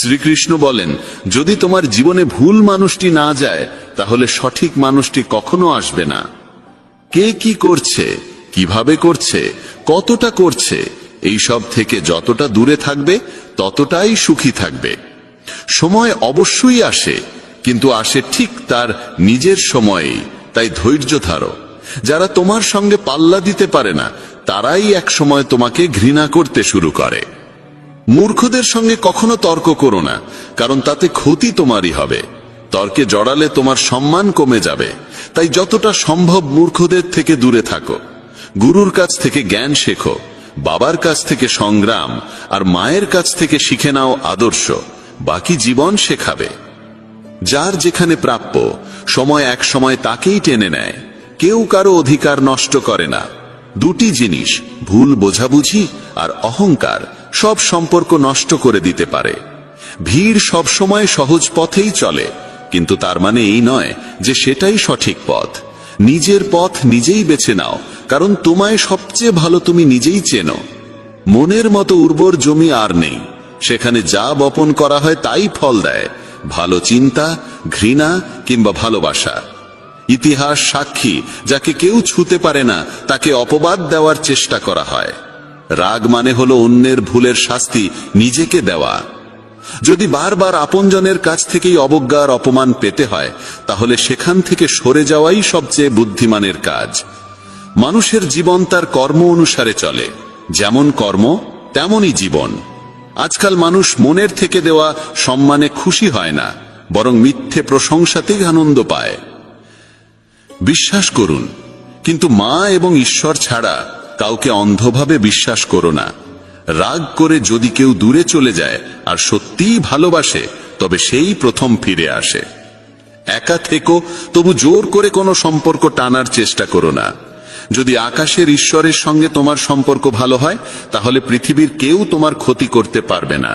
শ্রীকৃষ্ণ বলেন, যদি তোমার জীবনে ভুল মানুষটি না যায় তাহলে সঠিক মানুষটি কখনো আসবে না। কে কি করছে, কিভাবে করছে, কতটা করছে, এই সব থেকে যতটা দূরে থাকবে ততটাই সুখী থাকবে। সময় অবশ্যই আসে, কিন্তু আসে ঠিক তার নিজের সময়েই। তাই ধৈর্য ধরো। যারা তোমার সঙ্গে পাল্লা দিতে পারে না তারাই এক সময় তোমাকে ঘৃণা করতে শুরু করে। মূর্খদের সঙ্গে কখনো তর্ক করো না, কারণ তাতে ক্ষতি তোমারই হবে। তর্কে জড়ালে তোমার সম্মান কমে যাবে। তাই যতটা সম্ভব মূর্খদের থেকে দূরে থাকো। গুরুর কাছ থেকে জ্ঞান শেখো, বাবার কাছ থেকে সংগ্রাম, আর মায়ের কাছ থেকে শিখে নাও আদর্শ। বাকি জীবন শেখাবে। যার যেখানে প্রাপ্য, সময় এক সময় তাকেই টেনে নেয়। কেউ কারো অধিকার নষ্ট করে না। দুটি জিনিস, ভুল বোঝাবুঝি আর অহংকার, সব সম্পর্ক নষ্ট করে দিতে পারে। ভিড় সব সময় সহজ পথেই চলে, কিন্তু তার মানে এই নয় যে সেটাই সঠিক পথ। নিজের পথ নিজেই বেছে নাও, কারণ তোমায় সবচেয়ে ভালো তুমি নিজেই চেনো। মনের মতো উর্বর জমি আর নেই। সেখানে যা বপন করা হয় তাই ফল দেয়, ভালো চিন্তা, ঘৃণা কিংবা ভালোবাসা। ইতিহাস সাক্ষী, যাকে কেউ ছুঁতে পারে না তাকে অপবাদ দেওয়ার চেষ্টা করা হয়। রাগ মানে হলো অন্যের ভুলের শাস্তি নিজেকে দেওয়া। যদি বারবার আপনজনের কাছ থেকেই অবজ্ঞা আর অপমান পেতে হয়, তাহলে সেখান থেকে সরে যাওয়াই সবচেয়ে বুদ্ধিমানের কাজ। মানুষের জীবন তার কর্ম অনুসারে চলে। যেমন কর্ম তেমনই জীবন। আজকাল মানুষ মনের থেকে দেওয়া সম্মানে খুশি হয় না, বরং মিথ্যে প্রশংসাতেই আনন্দ পায়। বিশ্বাস করুন, কিন্তু মা এবং ঈশ্বর ছাড়া কাউকে অন্ধভাবে বিশ্বাস করো না। রাগ করে যদি কেউ দূরে চলে যায় আর সত্যিই ভালোবাসে, তবে সেই প্রথম ফিরে আসে। একা থেকো, তবু জোর করে কোনো সম্পর্ক টানার চেষ্টা করো না। যদি আকাশের ঈশ্বরের সঙ্গে তোমার সম্পর্ক ভালো হয়, তাহলে পৃথিবীর কেউ তোমার ক্ষতি করতে পারবে না।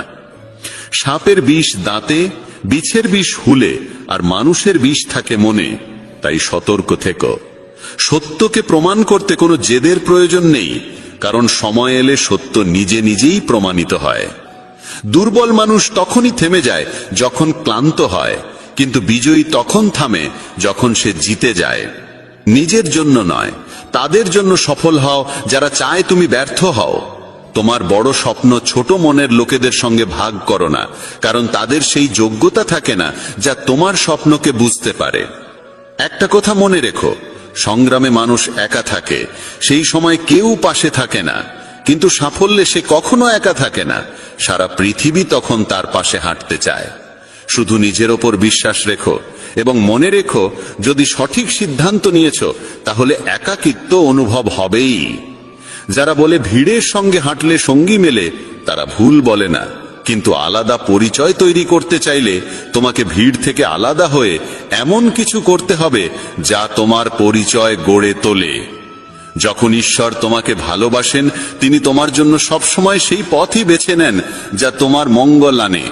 সাপের বিষ দাঁতে, বিছের বিষ হুলে, আর মানুষের বিষ থাকে মনে। তাই সতর্ক থেকো। সত্যকে প্রমাণ করতে কোনো জেদের প্রয়োজন নেই, কারণ সময় এলে সত্য নিজে নিজেই প্রমাণিত হয়। দুর্বল মানুষ তখনই থেমে যায় যখন ক্লান্ত হয়, কিন্তু বিজয়ী তখন থামে যখন সে জিতে যায়। নিজের জন্য নয়, তাদের জন্য সফল হও যারা চায় তুমি ব্যর্থ হও। তোমার বড় স্বপ্ন ছোট মনের লোকেদের সঙ্গে ভাগ করো না, কারণ তাদের সেই যোগ্যতা থাকে না যা তোমার স্বপ্নকে বুঝতে পারে। একটা কথা মনে রেখো, সংগ্রামে মানুষ একা থাকে, সেই সময় কেউ পাশে থাকে না। কিন্তু সাফল্যে সে কখনো একা থাকে না, সারা পৃথিবী তখন তার পাশে হাঁটতে চায়। শুধু নিজের ওপর বিশ্বাস রেখো এবং মনে রেখো, যদি সঠিক সিদ্ধান্ত নিয়েছ তাহলে একাকিত্ব অনুভব হবেই। যারা বলে ভিড়ের সঙ্গে হাঁটলে সঙ্গী মেলে, তারা ভুল বলে না। কিন্তু আলাদা পরিচয় তৈরি করতে চাইলে তোমাকে ভিড় থেকে আলাদা হয়ে এমন কিছু করতে হবে যা তোমার পরিচয় গড়ে তোলে। যখন ঈশ্বর তোমাকে ভালোবাসেন, তিনি তোমার জন্য সবসময় সেই পথই বেছে নেন যা তোমার মঙ্গল আনে।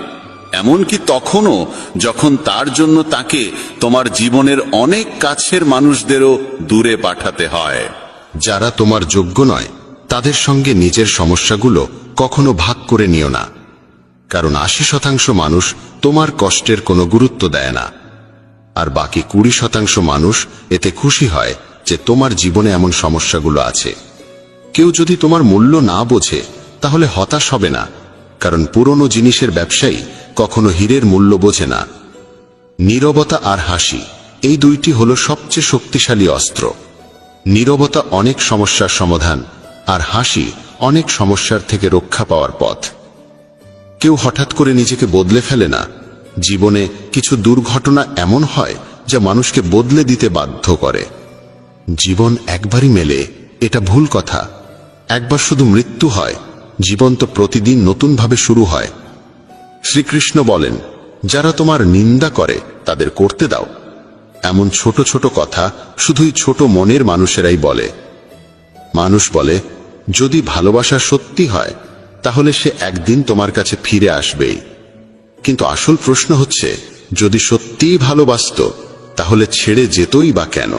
এমনকি তখনও যখন তার জন্য তাকে তোমার জীবনের অনেক কাছের মানুষদেরও দূরে পাঠাতে হয়। যারা তোমার যোগ্য নয় তাদের সঙ্গে নিজের সমস্যাগুলো কখনো ভাগ করে নিও না, কারণ 80% মানুষ তোমার কষ্টের কোনো গুরুত্ব দেয় না, আর বাকি 20% মানুষ এতে খুশি হয় যে তোমার জীবনে এমন সমস্যাগুলো আছে। কেউ যদি তোমার মূল্য না বোঝে তাহলে হতাশ হবে না, কারণ পুরনো জিনিসের ব্যবসায়ী কখনো হীরের মূল্য বোঝে না। নীরবতা আর হাসি, এই দুইটি হলো সবচেয়ে শক্তিশালী অস্ত্র। নীরবতা অনেক সমস্যার সমাধান, আর হাসি অনেক সমস্যার থেকে রক্ষা পাওয়ার পথ। কেউ হঠাৎ করে নিজেকে বদলে ফেলে না। জীবনে কিছু দুর্ঘটনা এমন হয় যা মানুষকে বদলে দিতে বাধ্য করে। জীবন একবারই মেলে, এটা ভুল কথা। একবার শুধু মৃত্যু হয়, জীবন তো প্রতিদিন নতুনভাবে শুরু হয়। শ্রীকৃষ্ণ বলেন, যারা তোমার নিন্দা করে তাদের করতে দাও। এমন ছোট ছোট কথা শুধুই ছোট মনের মানুষেরাই বলে। মানুষ বলে, যদি ভালোবাসা সত্যি হয় তাহলে সে একদিন তোমার কাছে ফিরে আসবেই। কিন্তু আসল প্রশ্ন হচ্ছে, যদি সত্যিই ভালোবাসত তাহলে ছেড়ে যেতই বা কেন?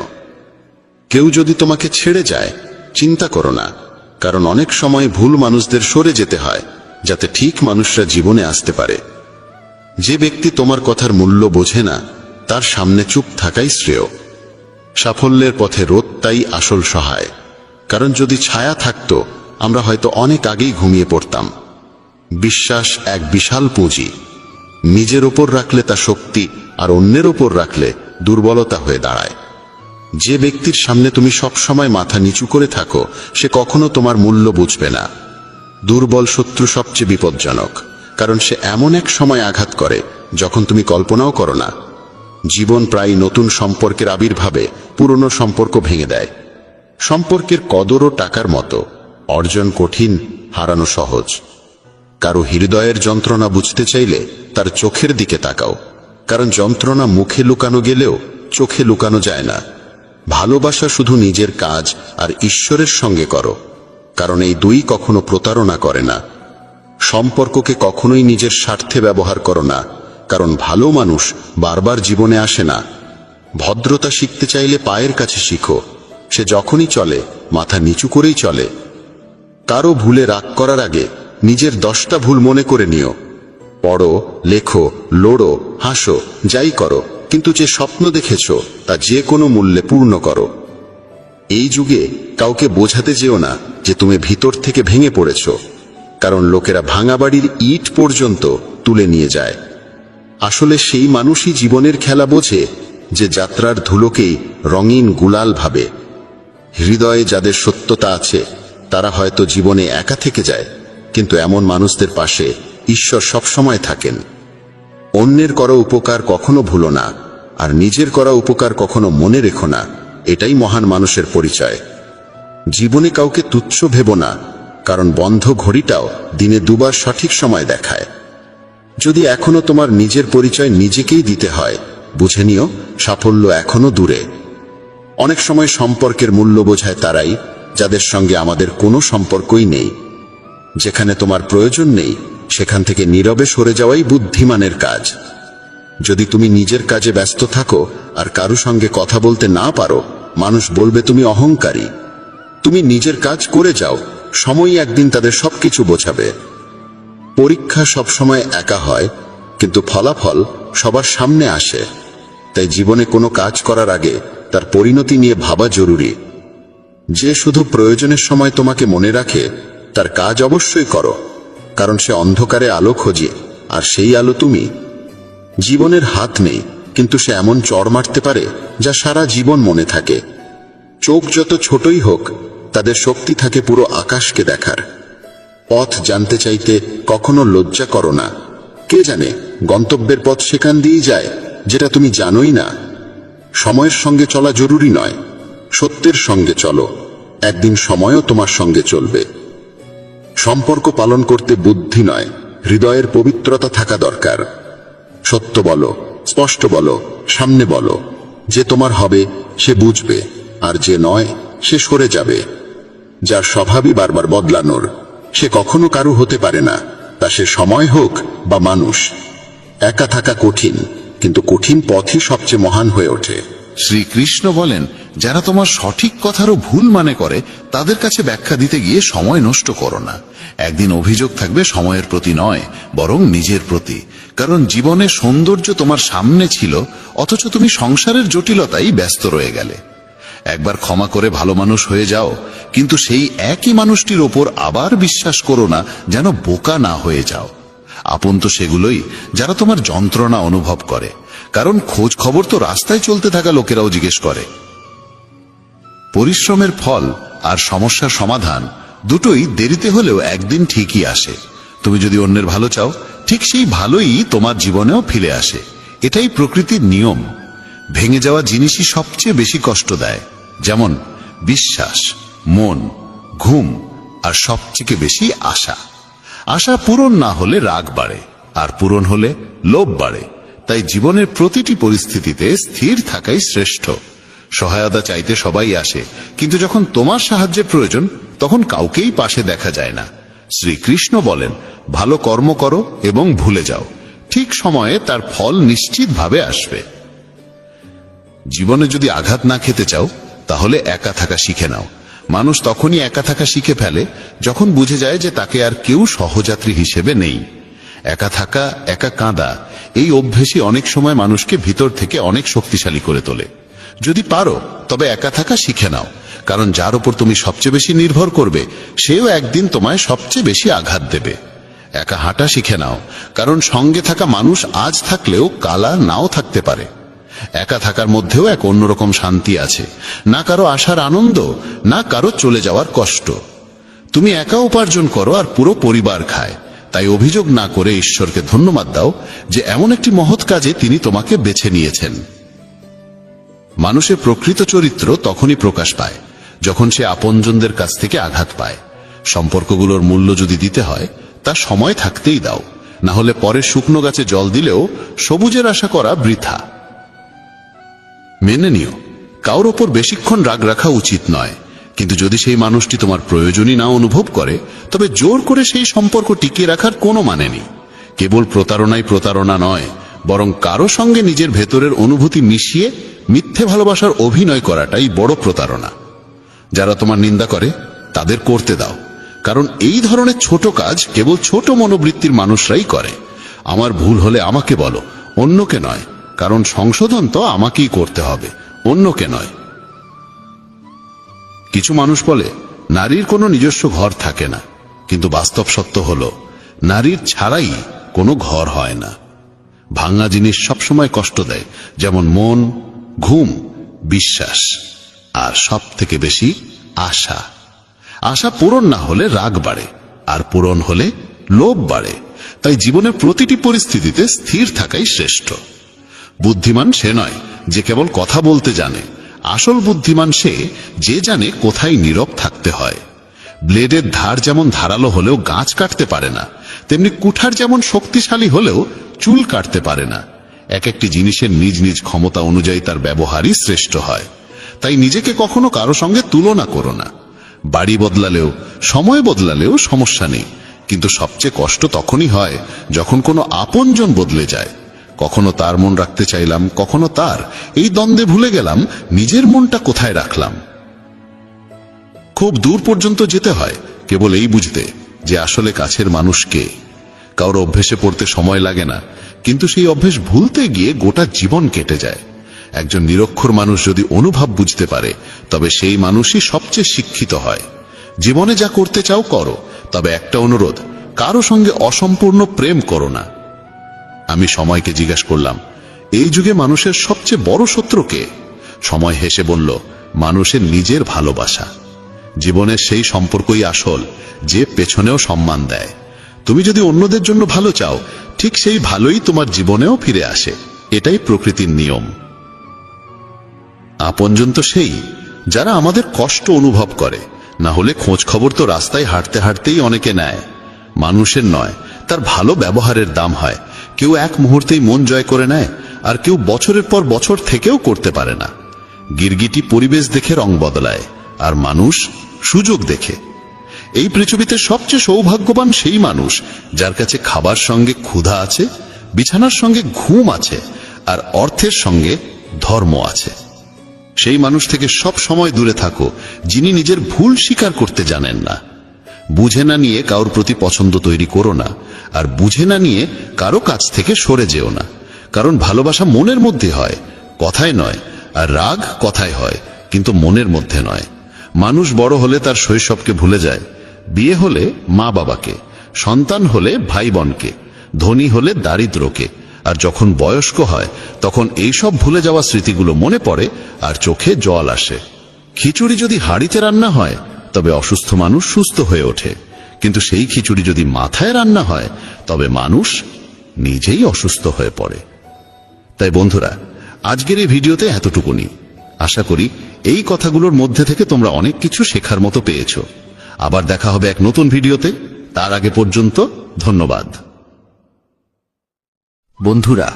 কেউ যদি তোমাকে ছেড়ে যায়, চিন্তা করো না, কারণ অনেক সময় ভুল মানুষদের সরে যেতে হয় যাতে ঠিক মানুষরা জীবনে আসতে পারে। যে ব্যক্তি তোমার কথার মূল্য বোঝে না তার সামনে চুপ থাকাই শ্রেয়। সাফল্যের পথে রোদটাই আসল সহায়, কারণ যদি ছায়া থাকতো আমরা হয়তো অনেক আগেই ঘুমিয়ে পড়তাম। বিশ্বাস এক বিশাল পুঁজি, নিজের ওপর রাখলে তা শক্তি, আর অন্যের ওপর রাখলে দুর্বলতা হয়ে দাঁড়ায়। যে ব্যক্তির সামনে তুমি সবসময় মাথা নিচু করে থাকো সে কখনো তোমার মূল্য বুঝবে না। দুর্বল শত্রু সবচেয়ে বিপজ্জনক, কারণ সে এমন এক সময় আঘাত করে যখন তুমি কল্পনাও করো না। জীবন প্রায় নতুন সম্পর্কের আবির্ভাবে পুরনো সম্পর্ক ভেঙে দেয়। সম্পর্কের কদরও টাকার মতো, অর্জন কঠিন, হারানো সহজ। কারো হৃদয়ের যন্ত্রণা বুঝতে চাইলে তার চোখের দিকে তাকাও, কারণ যন্ত্রণা মুখে লুকানো গেলেও চোখে লুকানো যায় না। ভালোবাসা শুধু নিজের কাজ আর ঈশ্বরের সঙ্গে করো, কারণ এই দুই কখনো প্রতারণা করে না। সম্পর্ককে কখনোই নিজের স্বার্থে ব্যবহার করো না, কারণ ভালো মানুষ বারবার জীবনে আসে না। ভদ্রতা শিখতে চাইলে পায়ের কাছে শিখো, সে যখনই চলে মাথা নিচু করেই চলে। কারো ভুলে রাগ করার আগে নিজের 10টা ভুল মনে করে নিও। পড়ো, লেখো, লড়ো, হাসো, যাই করো, কিন্তু যে স্বপ্ন দেখেছো তা যে কোনো মূল্যে পূর্ণ করো। এই যুগে কাউকে বোঝাতে যেও না যে তুমি ভিতর থেকে ভেঙে পড়েছো, কারণ লোকেরা ভাঙা বাড়ির ইট পর্যন্ত তুলে নিয়ে যায়। আসলে সেই মানুষই জীবনের খেলা বোঝে যে যাত্রার ধুলোকেই রঙিন গুলাল ভাবে। হৃদয়ে যাদের সত্যতা আছে তারা হয়তো জীবনে একা থেকে যায়, কিন্তু এমন মানুষদের পাশে ঈশ্বর সবসময় থাকেন। অন্যের করা উপকার কখনো ভুলো না, আর নিজের করা উপকার কখনো মনে রেখো না। এটাই মহান মানুষের পরিচয়। জীবনে কাউকে তুচ্ছ ভেবো না, কারণ বন্ধ ঘড়িটাও দিনে দুবার সঠিক সময় দেখায়। যদি এখনো তোমার নিজের পরিচয় নিজেকেই দিতে হয়, বুঝে নিও সাফল্য এখনো দূরে। অনেক সময় সম্পর্কের মূল্য বোঝায় তারাই যাদের সঙ্গে আমাদের কোনো সম্পর্কই নেই। যেখানে তোমার প্রয়োজন নেই সেখান থেকে নীরবে সরে যাওয়াই বুদ্ধিমানের কাজ। যদি তুমি নিজের কাজে ব্যস্ত থাকো আর কারো সঙ্গে কথা বলতে না পারো, মানুষ বলবে তুমি অহংকারী। তুমি নিজের কাজ করে যাও, সময়ই একদিন তাদের সবকিছু বোঝাবে। পরীক্ষা সবসময় একা হয়, কিন্তু ফলাফল সবার সামনে আসে। তাই জীবনে কোনো কাজ করার আগে তার পরিণতি নিয়ে ভাবা জরুরি। যে শুধু প্রয়োজনের সময় তোমাকে মনে রাখে তার কাজ অবশ্যই করো, কারণ সে অন্ধকারে আলো খোঁজে, আর সেই আলো তুমি। জীবনের হাত নেই, কিন্তু সে এমন চড় মারতে পারে যা সারা জীবন মনে থাকে। চোখ যত ছোটই হোক তাদের শক্তি থাকে পুরো আকাশকে দেখার। পথ জানতে চাইতে কখনো লজ্জা করো না। কে জানে গন্তব্যের পথ সেখান দিয়েই যায় যেটা তুমি জানোই না। সময়ের সঙ্গে চলা জরুরি নয়, সত্যের সঙ্গে চলো, একদিন সময়ও তোমার সঙ্গে চলবে। সম্পর্ক পালন করতে বুদ্ধি নয়, হৃদয়ের পবিত্রতা থাকা দরকার। সত্য বলো, স্পষ্ট বলো, সামনে বলো। যে তোমার হবে সে বুঝবে, আর যে নয় সে সরে যাবে। যার স্বভাবই বারবার বদলানোর, সে কখনো কারু হতে পারে না, তা সে সময় হোক বা মানুষ। একা থাকা কঠিন, কিন্তু কঠিন পথই সবচেয়ে মহান হয়ে ওঠে। শ্রীকৃষ্ণ বলেন, যারা তোমার সঠিক কথারও ভুল মানে করে তাদের কাছে ব্যাখ্যা দিতে গিয়ে সময় নষ্ট করো না। একদিন অভিযোগ থাকবে সময়ের প্রতি নয়, বরং নিজের প্রতি। কারণ জীবনের সৌন্দর্য তোমার সামনে ছিল, অথচ তুমি সংসারের জটিলতাই ব্যস্ত রয়ে গেলে। একবার ক্ষমা করে ভালো মানুষ হয়ে যাও, কিন্তু সেই একই মানুষটির ওপর আবার বিশ্বাস করো না, যেন বোকা না হয়ে যাও। আপন তো সেগুলোই যারা তোমার যন্ত্রণা অনুভব করে, কারণ খোঁজ খবর তো রাস্তায় চলতে থাকা লোকেরাও জিজ্ঞেস করে। পরিশ্রমের ফল আর সমস্যার সমাধান দুটোই দেরিতে হলেও একদিন ঠিকই আসে। তুমি যদি অন্যের ভালো চাও, ঠিক সেই ভালোই তোমার জীবনেও ফিরে আসে। এটাই প্রকৃতির নিয়ম। ভেঙে যাওয়া জিনিসই সবচেয়ে বেশি কষ্ট দেয়, যেমন বিশ্বাস, মন, ঘুম, আর সবচেয়ে বেশি আশা। আশা পূরণ না হলে রাগ বাড়ে, আর পূরণ হলে লোভ বাড়ে। তাই জীবনের প্রতিটি পরিস্থিতিতে স্থির থাকাই শ্রেষ্ঠ। সহায়তা চাইতে সবাই আসে, কিন্তু যখন তোমার সাহায্যের প্রয়োজন তখন কাউকেই পাশে দেখা যায় না। শ্রীকৃষ্ণ বলেন, ভালো কর্ম করো এবং ভুলে যাও, ঠিক সময়ে তার ফল নিশ্চিতভাবে আসবে। জীবনে যদি আঘাত না খেতে চাও, তাহলে একা থাকা শিখে নাও। মানুষ তখনই একা থাকা শিখে ফেলে যখন বুঝে যায় যে তাকে আর কেউ সহযাত্রী হিসেবে নেই। একা থাকা, একা কাঁদা, এই অভ্যেসই অনেক সময় মানুষকে ভিতর থেকে অনেক শক্তিশালী করে তোলে। যদি পারো তবে একা থাকা শিখে নাও, কারণ যার উপর তুমি সবচেয়ে বেশি নির্ভর করবে সেও একদিন তোমায় সবচেয়ে বেশি আঘাত দেবে। একা হাঁটা শিখে নাও, কারণ সঙ্গে থাকা মানুষ আজ থাকলেও কালা নাও থাকতে পারে। একা থাকার মধ্যেও এক অন্যরকম শান্তি আছে, না কারো আসার আনন্দ, না কারো চলে যাওয়ার কষ্ট। তুমি একা উপার্জন করো আর পুরো পরিবার খায়, তাই অভিযোগ না করে ঈশ্বরকে ধন্যবাদ দাও যে এমন একটি মহৎ কাজে তিনি তোমাকে বেছে নিয়েছেন। মানুষের প্রকৃত চরিত্র তখনই প্রকাশ পায় যখন সে আপনজনদের কাছ থেকে আঘাত পায়। সম্পর্কগুলোর মূল্য যদি দিতে হয় তা সময় থাকতেই দাও, না হলে পরে শুকনো গাছে জল দিলেও সবুজের আশা করা বৃথা। মেনে নিও, কারোর ওপর বেশিক্ষণ রাগ রাখা উচিত নয়, কিন্তু যদি সেই মানুষটি তোমার প্রয়োজনই না অনুভব করে তবে জোর করে সেই সম্পর্ক টিকিয়ে রাখার কোনো মানে নেই। কেবল প্রতারণাই প্রতারণা নয়, বরং কারো সঙ্গে নিজের ভেতরের অনুভূতি মিশিয়ে মিথ্যে ভালোবাসার অভিনয় করাটাই বড় প্রতারণা। যারা তোমার নিন্দা করে তাদের করতে দাও, কারণ এই ধরনের ছোট কাজ কেবল ছোট মনোবৃত্তির মানুষরাই করে। আমার ভুল হলে আমাকে বলো, অন্যকে নয়, কারণ সংশোধন তো আমাকেই করতে হবে, অন্যকে নয়। কিছু মানুষ বলে নারীর কোনো নিজস্ব ঘর থাকে না, কিন্তু বাস্তব সত্য হলো নারীর ছাড়াই কোনো ঘর হয় না। ভাঙা জিনিস সবসময় কষ্ট দেয়, যেমন মন, ঘুম, বিশ্বাস, আর সব থেকে বেশি আশা। আশা পূরণ না হলে রাগ বাড়ে, আর পূরণ হলে লোভ বাড়ে। তাই জীবনের প্রতিটি পরিস্থিতিতে স্থির থাকাই শ্রেষ্ঠ। বুদ্ধিমান সে নয় যে কেবল কথা বলতে জানে, আসল বুদ্ধিমান সে যে জানে কোথায় নীরব থাকতে হয়। ব্লেডের ধার যেমন ধারালো হলেও গাছ কাটতে পারে না, তেমনি কুঠার যেমন শক্তিশালী হলেও চুল কাটতে পারে না। এক একটি জিনিসের নিজ নিজ ক্ষমতা অনুযায়ী তার ব্যবহারই শ্রেষ্ঠ হয়। তাই নিজেকে কখনো কারো সঙ্গে তুলনা করো না। বাড়ি বদলালেও, সময় বদলালেও সমস্যা নেই, কিন্তু সবচেয়ে কষ্ট তখনই হয় যখন কোনো আপনজন বদলে যায়। কখনো তার মন রাখতে চাইলাম, কখনো তার, এই দ্বন্দ্বে ভুলে গেলাম নিজের মনটা কোথায় রাখলাম। খুব দূর পর্যন্ত যেতে হয় কেবল এই বুঝতে যে আসলে কাছের মানুষ কে। কারো অভ্যেসে পড়তে সময় লাগে না, কিন্তু সেই অভ্যেস ভুলতে গিয়ে গোটা জীবন কেটে যায়। একজন নিরক্ষর মানুষ যদি অনুভব বুঝতে পারে তবে সেই মানুষই সবচেয়ে শিক্ষিত হয়। জীবনে যা করতে চাও করো, তবে একটা অনুরোধ, কারো সঙ্গে অসম্পূর্ণ প্রেম করো না। আমি সময়কে জিজ্ঞাসা করলাম, এই যুগে মানুষের সবচেয়ে বড় শত্রু কে? সময় হেসে বলল, মানুষের নিজের ভালোবাসা। জীবনের সেই সম্পর্কই আসল যে পেছনেও সম্মান দেয়। তুমি যদি অন্যদের জন্য ভালো চাও, ঠিক সেই ভালোই তোমার জীবনেও ফিরে আসে। এটাই প্রকৃতির নিয়ম। আপনজন তো সেই যারা আমাদের কষ্ট অনুভব করে, না হলে খোঁজ খবর তো রাস্তায় হাঁটতে হাঁটতেই অনেকে নেয়। মানুষের নয়, তার ভালো ব্যবহারের দাম হয়। কেউ এক মুহূর্তেই মন জয় করে নেয়, আর কেউ বছরের পর বছর থেকেও করতে পারে না। গিরগিটি পরিবেশ দেখে রং বদলায়, আর মানুষ সুযোগ দেখে। এই পৃথিবীতে সবচেয়ে সৌভাগ্যবান সেই মানুষ যার কাছে খাবার সঙ্গে ক্ষুধা আছে, বিছানার সঙ্গে ঘুম আছে, আর অর্থের সঙ্গে ধর্ম আছে। সেই মানুষ থেকে সব সময় দূরে থাকো যিনি নিজের ভুল স্বীকার করতে জানেন না। বুঝে না নিয়ে কারোর প্রতি পছন্দ তৈরি করো না, আর বুঝে না নিয়ে কারো কাছ থেকে সরে যেও না। কারণ ভালোবাসা মনের মধ্যে হয়, কথায় নয়, আর রাগ কথায় হয়, কিন্তু মনের মধ্যে নয়। মানুষ বড় হলে তার শৈশবকে ভুলে যায়, বিয়ে হলে মা বাবাকে, সন্তান হলে ভাই বোনকে, ধনী হলে দারিদ্রকে, আর যখন বয়স্ক হয় তখন এইসব ভুলে যাওয়া স্মৃতিগুলো মনে পড়ে আর চোখে জল আসে। খিচুড়ি যদি হাঁড়িতে রান্না হয় তবে অসুস্থ মানুষ সুস্থ হয়ে ওঠে, কিন্তু সেই খিচুড়ি যদি মাথায় রান্না হয় তবে মানুষ নিজেই অসুস্থ হয়ে পড়ে। তাই বন্ধুরা, আজকের এই ভিডিওতে এতটুকুনি। আশা করি এই কথাগুলোর মধ্যে থেকে তোমরা অনেক কিছু শেখার মতো পেয়েছো। আবার দেখা হবে এক নতুন ভিডিওতে। তার আগে পর্যন্ত ধন্যবাদ। বন্ধুরা,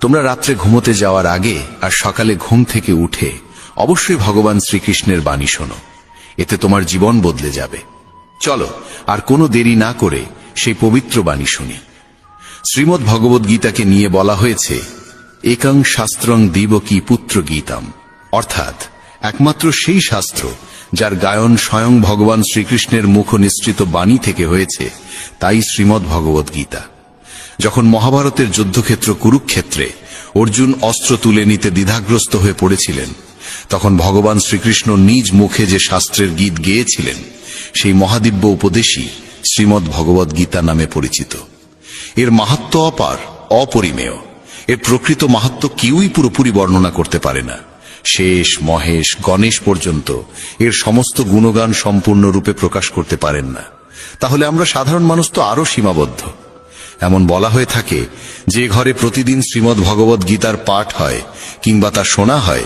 তোমরা রাত্রে ঘুমোতে যাওয়ার আগে আর সকালে ঘুম থেকে উঠে অবশ্যই ভগবান শ্রীকৃষ্ণের বাণী শোনো। এতে তোমার জীবন বদলে যাবে। চলো আর কোনো দেরি না করে সেই পবিত্র বাণী শুনি। শ্রীমদ্ ভগবদ গীতাকে নিয়ে বলা হয়েছে, একং শাস্ত্রং দিবকী পুত্র গীতাম, অর্থাৎ একমাত্র সেই শাস্ত্র যার গায়ন স্বয়ং ভগবান শ্রীকৃষ্ণের মুখ নিঃসৃত বাণী থেকে হয়েছে, তাই শ্রীমদ্ ভগবদ গীতা। যখন মহাভারতের যুদ্ধক্ষেত্র কুরুক্ষেত্রে অর্জুন অস্ত্র তুলে নিতে দ্বিধাগ্রস্ত হয়ে পড়েছিলেন, তখন ভগবান শ্রীকৃষ্ণ নিজ মুখে যে শাস্ত্রের গীত গেয়েছিলেন সেই মহাদিব্য উপদেশই শ্রীমদ্ ভগবদ গীতা নামে পরিচিত। এর মাহাত্ম্য অপার, অপরিমেয়। এর প্রকৃত মাহাত্ম্য কেউই পুরোপুরি বর্ণনা করতে পারে না। শেষ, মহেশ, গণেশ পর্যন্ত এর সমস্ত গুণগান সম্পূর্ণরূপে প্রকাশ করতে পারেন না। তাহলে আমরা সাধারণ মানুষ তো আরো সীমাবদ্ধ। এমন বলা হয়ে থাকে, যে ঘরে প্রতিদিন শ্রীমদ্ ভগবদ গীতার পাঠ হয় কিংবা তা শোনা হয়,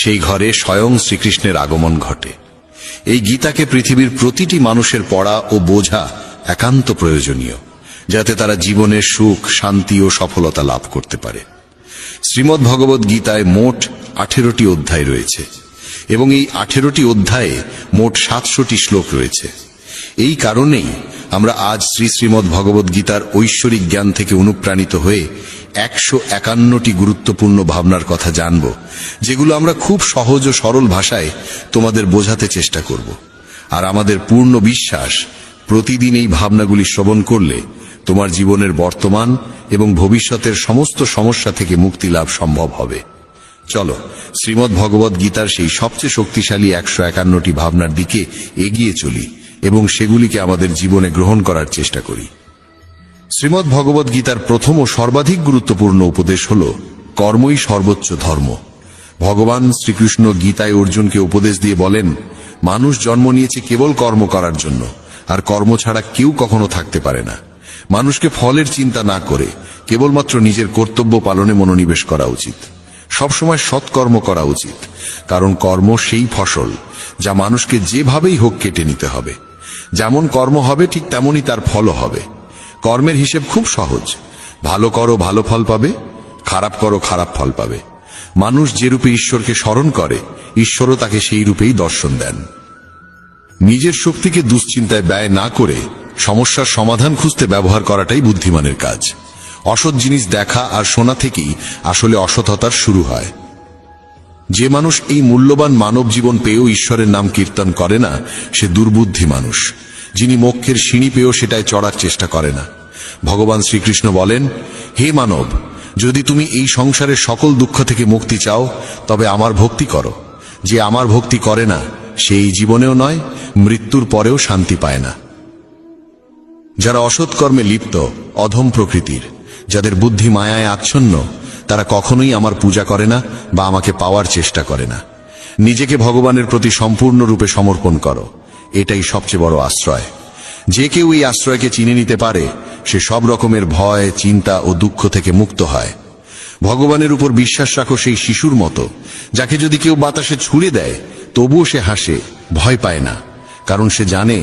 সেই ঘরে স্বয়ং শ্রীকৃষ্ণের আগমন ঘটে। এই গীতাকে পৃথিবীর প্রতিটি মানুষের পড়া ও বোঝা একান্ত প্রয়োজনীয়, যাতে তারা জীবনের সুখ, শান্তি ও সফলতা লাভ করতে পারে। শ্রীমদ্ ভগবদ গীতায় মোট 18টি অধ্যায় রয়েছে এবং এই 18টি অধ্যায়ে মোট 700টি শ্লোক রয়েছে। এই কারণেই আমরা আজ শ্রীমদ্ ভগবদ গীতার ঐশ্বরিক জ্ঞান থেকে অনুপ্রাণিত হয়ে 151টি গুরুত্বপূর্ণ ভাবনার কথা জানব, যেগুলো আমরা খুব সহজ ও সরল ভাষায় তোমাদের বোঝাতে চেষ্টা করব। আর আমাদের পূর্ণ বিশ্বাস, প্রতিদিন এই ভাবনাগুলি শ্রবণ করলে তোমার জীবনের বর্তমান এবং ভবিষ্যতের সমস্ত সমস্যা থেকে মুক্তি লাভ সম্ভব হবে। চলো শ্রীমদ্ ভগবদ গীতার সেই সবচেয়ে শক্তিশালী 151টি ভাবনার দিকে এগিয়ে চলি এবং সেগুলিকে আমাদের জীবনে গ্রহণ করার চেষ্টা করি। শ্রীমদ্ ভগবদ গীতার প্রথম ও সর্বাধিক গুরুত্বপূর্ণ উপদেশ হল কর্মই সর্বোচ্চ ধর্ম। ভগবান শ্রীকৃষ্ণ গীতায় অর্জুনকে উপদেশ দিয়ে বলেন, মানুষ জন্ম নিয়েছে কেবল কর্ম করার জন্য, আর কর্ম ছাড়া কেউ কখনো থাকতে পারে না। মানুষকে ফলের চিন্তা না করে কেবলমাত্র নিজের কর্তব্য পালনে মনোনিবেশ করা উচিত। সবসময় সৎকর্ম করা উচিত, কারণ কর্ম সেই ফসল যা মানুষকে যেভাবেই হোক কেটে নিতে হবে। যেমন কর্ম হবে ঠিক তেমনই তার ফলও হবে। কর্মের হিসেব খুব সহজ। ভালো করো, ভালো ফল পাবে; খারাপ করো, খারাপ ফল পাবে। মানুষ যে রূপে ঈশ্বরকে স্মরণ করে, ঈশ্বরও তাকে সেই রূপেই দর্শন দেন। নিজের শক্তিকে দুশ্চিন্তায় ব্যয় না করে সমস্যার সমাধান খুঁজতে ব্যবহার করাটাই বুদ্ধিমানের কাজ। অসৎ জিনিস দেখা আর শোনা থেকেই আসলে অসততার শুরু হয়। যে মানুষ এই মূল্যবান মানব জীবন পেয়েও ঈশ্বরের নাম কীর্তন করে না, সে দুর্বুদ্ধি মানুষ, যিনি মোক্ষের সিঁড়ি পেয়েও সেটায় চড়ার চেষ্টা করে না। ভগবান শ্রীকৃষ্ণ বলেন, হে মানব, যদি তুমি এই সংসারের সকল দুঃখ থেকে মুক্তি চাও, তবে আমার ভক্তি করো। যে আমার ভক্তি করে না, সে এই জীবনেও নয়, মৃত্যুর পরেও শান্তি পায় না। যারা অসৎ কর্মে লিপ্ত, অধম প্রকৃতির, যাদের বুদ্ধি মায়ায় আচ্ছন্ন, তারা কখনোই আমার পূজা করে না বা আমাকে পাওয়ার চেষ্টা করে না। নিজেকে ভগবানের প্রতি সম্পূর্ণরূপে সমর্পণ করো, এটাই সবচেয়ে বড় আশ্রয়। যে কেউ এই আশ্রয়কে চিনে নিতে পারে, সে সব রকমের ভয়, চিন্তা ও দুঃখ থেকে মুক্ত হয়। ভগবানের উপর বিশ্বাস রাখো সেই শিশুর মতো, যাকে যদি কেউ বাতাসে ছুঁড়ে দেয় তবুও সে হাসে, ভয় পায় না, কারণ সে জানে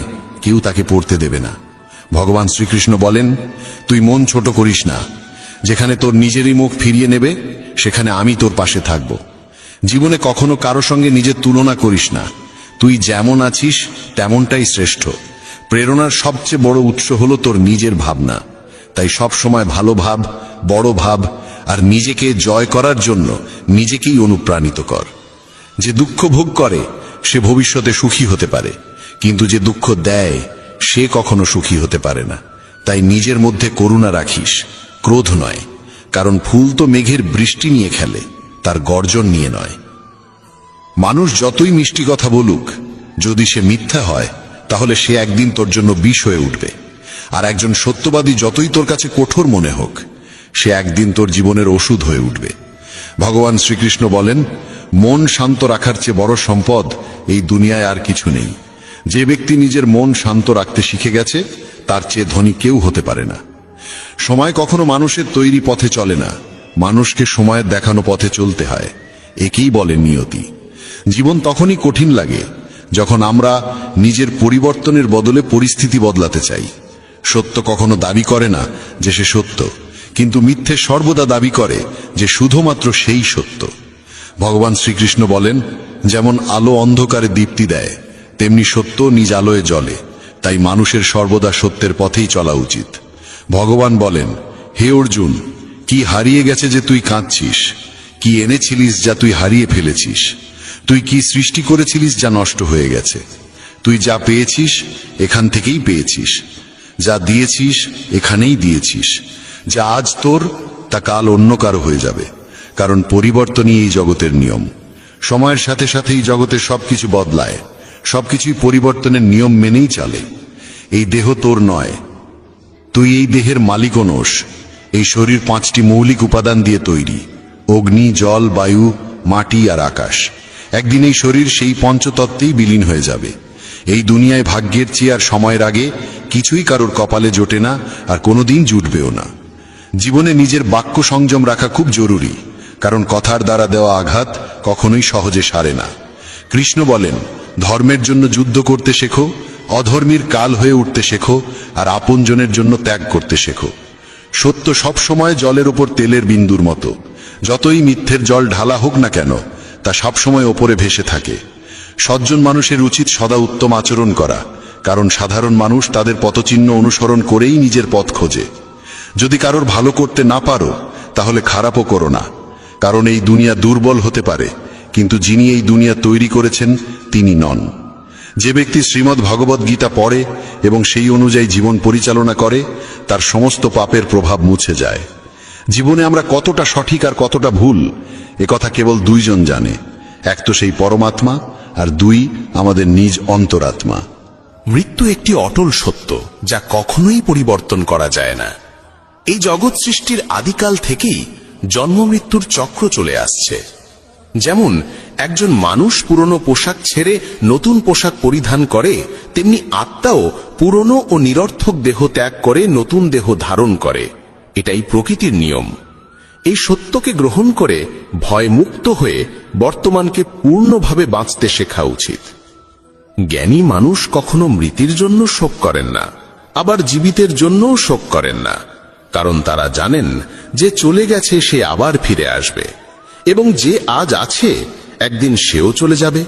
কেউ তাকে পড়তে দেবে না। ভগবান শ্রীকৃষ্ণ বলেন, তুই মন ছোট করিস না। যেখানে তোর নিজেরই মুখ ফিরিয়ে নেবে, সেখানে আমি তোর পাশে থাকব। জীবনে কখনো কারো সঙ্গে নিজের তুলনা করিস না। তুই যেমন আছিস তেমনটাই শ্রেষ্ঠ। প্রেরণার সবচেয়ে বড় উৎস হলো তোর নিজের ভাবনা। তাই সব সময় ভালো ভাব, বড় ভাব, আর নিজেকে জয় করার জন্য নিজেকেই অনুপ্রাণিত কর। যে দুঃখ ভোগ করে সে ভবিষ্যতে সুখী হতে পারে, কিন্তু যে দুঃখ দেয় সে কখনো সুখী হতে পারে না। তাই নিজের মধ্যে করুণা রাখিস, ক্রোধ নয়, কারণ ফুল তো মেঘের বৃষ্টি নিয়ে খেলে, তার গর্জন নিয়ে নয়। মানুষ যতই মিষ্টি কথা বলুক, যদি সে মিথ্যা হয়, তাহলে সে একদিন তোর জন্য বিষ হয়ে উঠবে। আর একজন সত্যবাদী যতই তোর কাছে কঠোর মনে হোক, সে একদিন তোর জীবনের ওষুধ হয়ে উঠবে। ভগবান শ্রীকৃষ্ণ বলেন, মন শান্ত রাখার চেয়ে বড় সম্পদ এই দুনিয়ায় আর কিছু নেই। যে ব্যক্তি নিজের মন শান্ত রাখতে শিখে গেছে, তার চেয়ে ধনী কেউ হতে পারে না। সময় কখনো মানুষের তৈরি পথে চলে না, মানুষকে সময়ের দেখানো পথে চলতে হয়। একেই বলে নিয়তি। জীবন তখনই কঠিন লাগে যখন আমরা নিজের পরিবর্তনের বদলে পরিস্থিতি বদলাতে চাই। সত্য কখনো দাবি করে না যে সে সত্য, কিন্তু মিথ্যে সর্বদা দাবি করে যে শুধুমাত্র সেই সত্য। ভগবান শ্রীকৃষ্ণ বলেন, যেমন আলো অন্ধকারে দীপ্তি দেয়, তেমনি সত্য নিজ আলোয় জ্বলে। তাই মানুষের সর্বদা সত্যের পথেই চলা উচিত। ভগবান বলেন, হে অর্জুন, কি হারিয়ে গেছে যে তুই কাঁদছিস? কি এনেছিলিস যা তুই হারিয়ে ফেলেছিস? তুই কি সৃষ্টি করেছিলিস যা নষ্ট হয়ে গেছে? তুই যা পেয়েছিস এখান থেকেই পেয়েছিস, যা দিয়েছিস এখানেই দিয়েছিস। যা আজ তোর তা কাল অন্য কারো হয়ে যাবে, কারণ পরিবর্তনই এই জগতের নিয়ম। সময়ের সাথে সাথেই জগতের সবকিছু বদলায়, সবকিছুই পরিবর্তনের নিয়ম মেনেই চলে। এই দেহ তোর নয়, তুই এই দেহের মালিকও নোস। এই শরীর 5টি মৌলিক উপাদান দিয়ে তৈরি: অগ্নি, জল, বায়ু, মাটি আর আকাশ। একদিন এই শরীর সেই পঞ্চতত্ত্বেই বিলীন হয়ে যাবে। এই দুনিয়ায় ভাগ্যের চেয়ে আর সময়ের আগে কিছুই কারোর কপালে জোটে না, আর কোনোদিন জুটবেও না। জীবনে নিজের বাক্য সংযম রাখা খুব জরুরি, কারণ কথার দ্বারা দেওয়া আঘাত কখনোই সহজে সারে না। কৃষ্ণ বলেন, ধর্মের জন্য যুদ্ধ করতে শেখো, অধর্মীর কাল হয়ে উঠতে শেখো, আর আপনজনের জন্য ত্যাগ করতে শেখো। সত্য সব সময় জলের উপর তেলের বিন্দুর মতো। যতই মিথ্যের জল ঢালা হোক না কেন, তা সবসময় ওপরে ভেসে থাকে। সজ্জন মানুষের উচিত সদা উত্তম আচরণ করা, কারণ সাধারণ মানুষ তাদের পথচিহ্ন অনুসরণ করেই নিজের পথ খোঁজে। যদি কারোর ভালো করতে না পারো, তাহলে খারাপও করো না, কারণ এই দুনিয়া দুর্বল হতে পারে, কিন্তু যিনি এই দুনিয়া তৈরি করেছেন তিনি নন। যে ব্যক্তি শ্রীমদ্ ভগবদ গীতা পড়ে এবং সেই অনুযায়ী জীবন পরিচালনা করে, তার সমস্ত পাপের প্রভাব মুছে যায়। জীবনে আমরা কতটা সঠিক আর কতটা ভুল, একথা কেবল দুইজন জানে। এক তো সেই পরমাত্মা, আর দুই আমাদের নিজ অন্তরাত্মা। মৃত্যু একটি অটল সত্য, যা কখনোই পরিবর্তন করা যায় না। এই জগৎ সৃষ্টির আদিকাল থেকেই জন্ম মৃত্যুর চক্র চলে আসছে। যেমন একজন মানুষ পুরনো পোশাক ছেড়ে নতুন পোশাক পরিধান করে, তেমনি আত্মাও পুরনো ও নিরর্থক দেহ ত্যাগ করে নতুন দেহ ধারণ করে। এটাই প্রকৃতির নিয়ম। এই সত্যকে গ্রহণ করে ভয়মুক্ত হয়ে বর্তমানকে পূর্ণভাবে বাঁচতে শেখা উচিত। জ্ঞানী মানুষ কখনো মৃতির জন্য শোক করেন না, আবার জীবিতের জন্যও শোক করেন না, কারণ তারা জানেন যে চলে গেছে সে আবার ফিরে আসবে, এবং যে আজ আছে একদিন সেও চলে যাবে।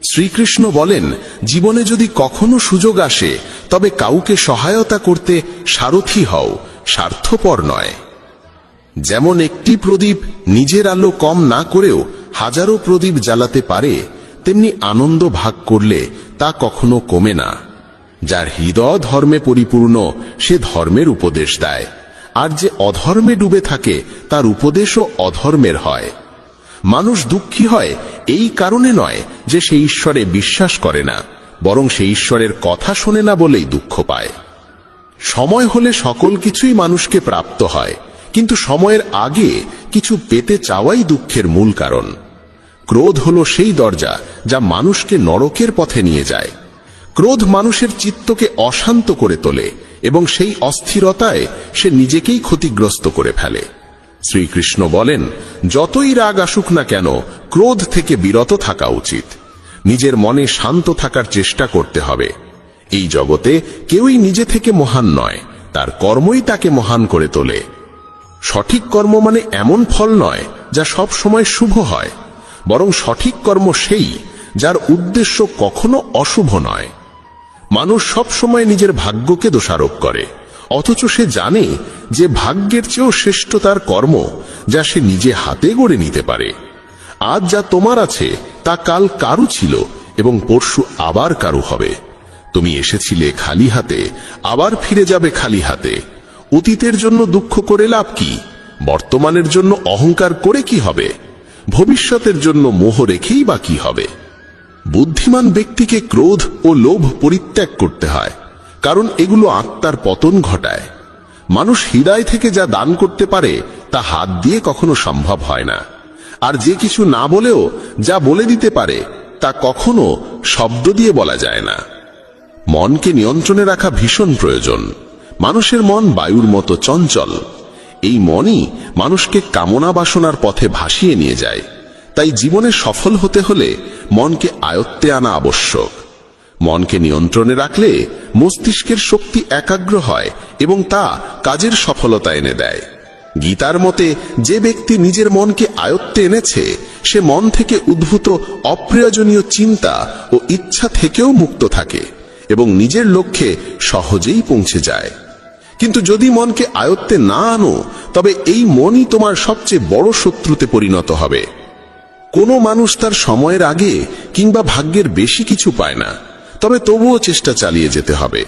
শ্রীকৃষ্ণ বলেন, জীবনে যদি কখনো সুযোগ আসে, তবে কাউকে সহায়তা করতে সারথি হও, স্বার্থপর নয়। যেমন একটি প্রদীপ নিজের আলো কম না করেও হাজারো প্রদীপ জ্বালাতে পারে, তেমনি আনন্দ ভাগ করলে তা কখনো কমে না। যার হৃদয় ধর্মে পরিপূর্ণ, সে ধর্মের উপদেশ দেয়, আর যে অধর্মে ডুবে থাকে তার উপদেশও অধর্মের হয়। মানুষ দুঃখী হয় এই কারণে নয় যে সে ঈশ্বরে বিশ্বাস করে না, বরং সে ঈশ্বরের কথা শোনে না বলেই দুঃখ পায়। সময় হলে সকল কিছুই মানুষকে প্রাপ্ত হয়, কিন্তু সময়ের আগে কিছু পেতে চাওয়াই দুঃখের মূল কারণ। ক্রোধ হলো সেই দরজা যা মানুষকে নরকের পথে নিয়ে যায়। ক্রোধ মানুষের চিত্তকে অশান্ত করে তোলে এবং সেই অস্থিরতায় সে নিজেকেই ক্ষতিগ্রস্ত করে ফেলে। শ্রীকৃষ্ণ বলেন, যতই রাগ আসুক না কেন, ক্রোধ থেকে বিরত থাকা উচিত। নিজের মনে শান্ত থাকার চেষ্টা করতে হবে। এই জগতে কেউই নিজে থেকে মহান নয়, তার কর্মই তাকে মহান করে তোলে। সঠিক কর্ম মানে এমন ফল নয় যা সব সময় শুভ হয়, বরং সঠিক কর্ম সেই যার উদ্দেশ্য কখনো অশুভ নয়। মানুষ সব সময় নিজের ভাগ্যকে দোষারোপ করে, অথচ সে জানে যে ভাগ্যের চেয়েও শ্রেষ্ঠ তার কর্ম, যা সে নিজে হাতে গড়ে নিতে পারে। আজ যা তোমার আছে তা কাল কারু ছিল এবং পরশু আবার কারু হবে। তুমি এসেছিলে খালি হাতে, আবার ফিরে যাবে খালি হাতে। অতীতের জন্য দুঃখ করে লাভ কি? বর্তমানের জন্য অহংকার করে কি হবে? ভবিষ্যতের জন্য মোহ রেখেই বা কি হবে? বুদ্ধিমান ব্যক্তিকে ক্রোধ ও লোভ পরিত্যাগ করতে হয়, কারণ এগুলো আত্মার পতন ঘটায়। মানুষ হৃদয় থেকে যা দান করতে পারে তা হাত দিয়ে কখনো সম্ভব হয় না, আর যে কিছু না বলেও যা বলে দিতে পারে তা কখনো শব্দ দিয়ে বলা যায় না। মনকে নিয়ন্ত্রণে রাখা ভীষণ প্রয়োজন। মানুষের মন বায়ুর মতো চঞ্চল। এই মনই মানুষকে কামনা বাসনার পথে ভাসিয়ে নিয়ে যায়। তাই জীবনে সফল হতে হলে মনকে আয়ত্তে আনা আবশ্যক। মনকে নিয়ন্ত্রণে রাখলে মস্তিষ্কের শক্তি একাগ্র হয় এবং তা কাজের সফলতা এনে দেয়। গীতার মতে, যে ব্যক্তি নিজের মনকে আয়ত্তে এনেছে, সে মন থেকে উদ্ভূত অপ্রয়োজনীয় চিন্তা ও ইচ্ছা থেকেও মুক্ত থাকে এবং নিজের লক্ষ্যে সহজেই পৌঁছে যায়। কিন্তু যদি মনকে আয়ত্তে না আনো, তবে এই মনই তোমার সবচেয়ে বড় শত্রুতে পরিণত হবে। কোনো মানুষ তার সময়ের আগে কিংবা ভাগ্যের বেশি কিছু পায় না, তবে তবুও চেষ্টা চালিয়ে যেতে হবে।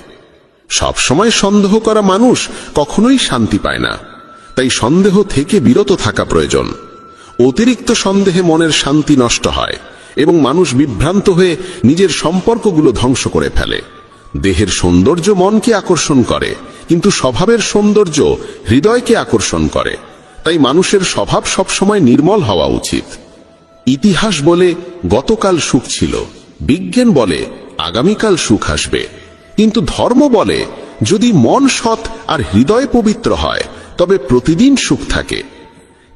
সবসময় সন্দেহ করা মানুষ কখনোই শান্তি পায় না। তাই সন্দেহ থেকে বিরত থাকা প্রয়োজন। অতিরিক্ত সন্দেহে মনের শান্তি নষ্ট হয় এবং মানুষ বিভ্রান্ত হয়ে নিজের সম্পর্কগুলো ধ্বংস করে ফেলে। দেহের সৌন্দর্য মনকে আকর্ষণ করে, কিন্তু স্বভাবের সৌন্দর্য হৃদয়কে আকর্ষণ করে। তাই মানুষের স্বভাব সবসময় নির্মল হওয়া উচিত। ইতিহাস বলে গতকাল সুখ ছিল, বিজ্ঞান বলে আগামীকাল সুখ আসবে, কিন্তু ধর্ম বলে যদি মন সৎ আর হৃদয় পবিত্র হয় তবে প্রতিদিন সুখ থাকে।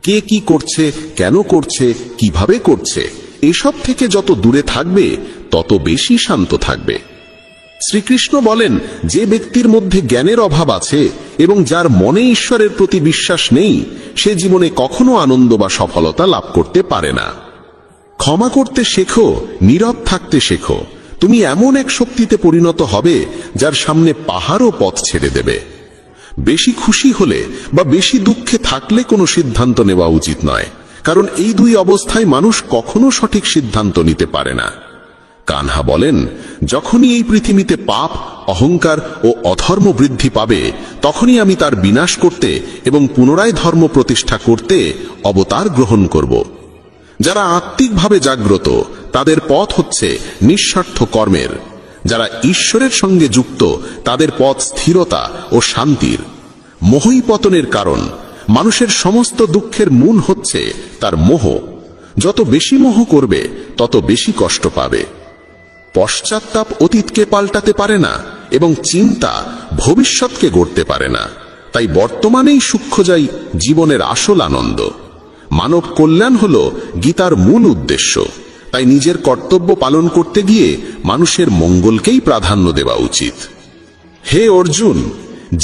কে কি করছে, কেন করছে, কিভাবে করছে, এসব থেকে যত দূরে থাকবে তত বেশি শান্ত থাকবে। শ্রীকৃষ্ণ বলেন, যে ব্যক্তির মধ্যে জ্ঞানের অভাব আছে এবং যার মনে ঈশ্বরের প্রতি বিশ্বাস নেই, সে জীবনে কখনো আনন্দ বা সফলতা লাভ করতে পারে না। ক্ষমা করতে শেখো, নীরব থাকতে শেখো। তুমি এমন এক শক্তিতে পরিণত হবে যার সামনে পাহাড়ও পথ ছেড়ে দেবে। বেশি খুশি হলে বা বেশি দুঃখে থাকলে কোনো সিদ্ধান্ত নেওয়া উচিত নয়, কারণ এই দুই অবস্থায় মানুষ কখনো সঠিক সিদ্ধান্ত নিতে পারে না। কানহা বলেন, যখনই এই পৃথিবীতে পাপ, অহংকার ও অধর্ম বৃদ্ধি পাবে, তখনই আমি তার বিনাশ করতে এবং পুনরায় ধর্ম প্রতিষ্ঠা করতে অবতার গ্রহণ করব। যারা আত্মিকভাবে জাগ্রত তাদের পথ হচ্ছে নিঃস্বার্থ কর্মের। যারা ঈশ্বরের সঙ্গে যুক্ত তাদের পথ স্থিরতা ও শান্তির। মোহই পতনের কারণ। মানুষের সমস্ত দুঃখের মূল হচ্ছে তার মোহ। যত বেশি মোহ করবে তত বেশি কষ্ট পাবে। পশ্চাত্তাপ অতীতকে পাল্টাতে পারে না এবং চিন্তা ভবিষ্যৎকে গড়তে পারে না। তাই বর্তমানেই সূক্ষ্ম যাই জীবনের আসল আনন্দ। মানব কল্যাণ হল গীতার মূল উদ্দেশ্য। তাই নিজের কর্তব্য পালন করতে গিয়ে মানুষের মঙ্গলকেই প্রাধান্য দেওয়া উচিত। হে অর্জুন,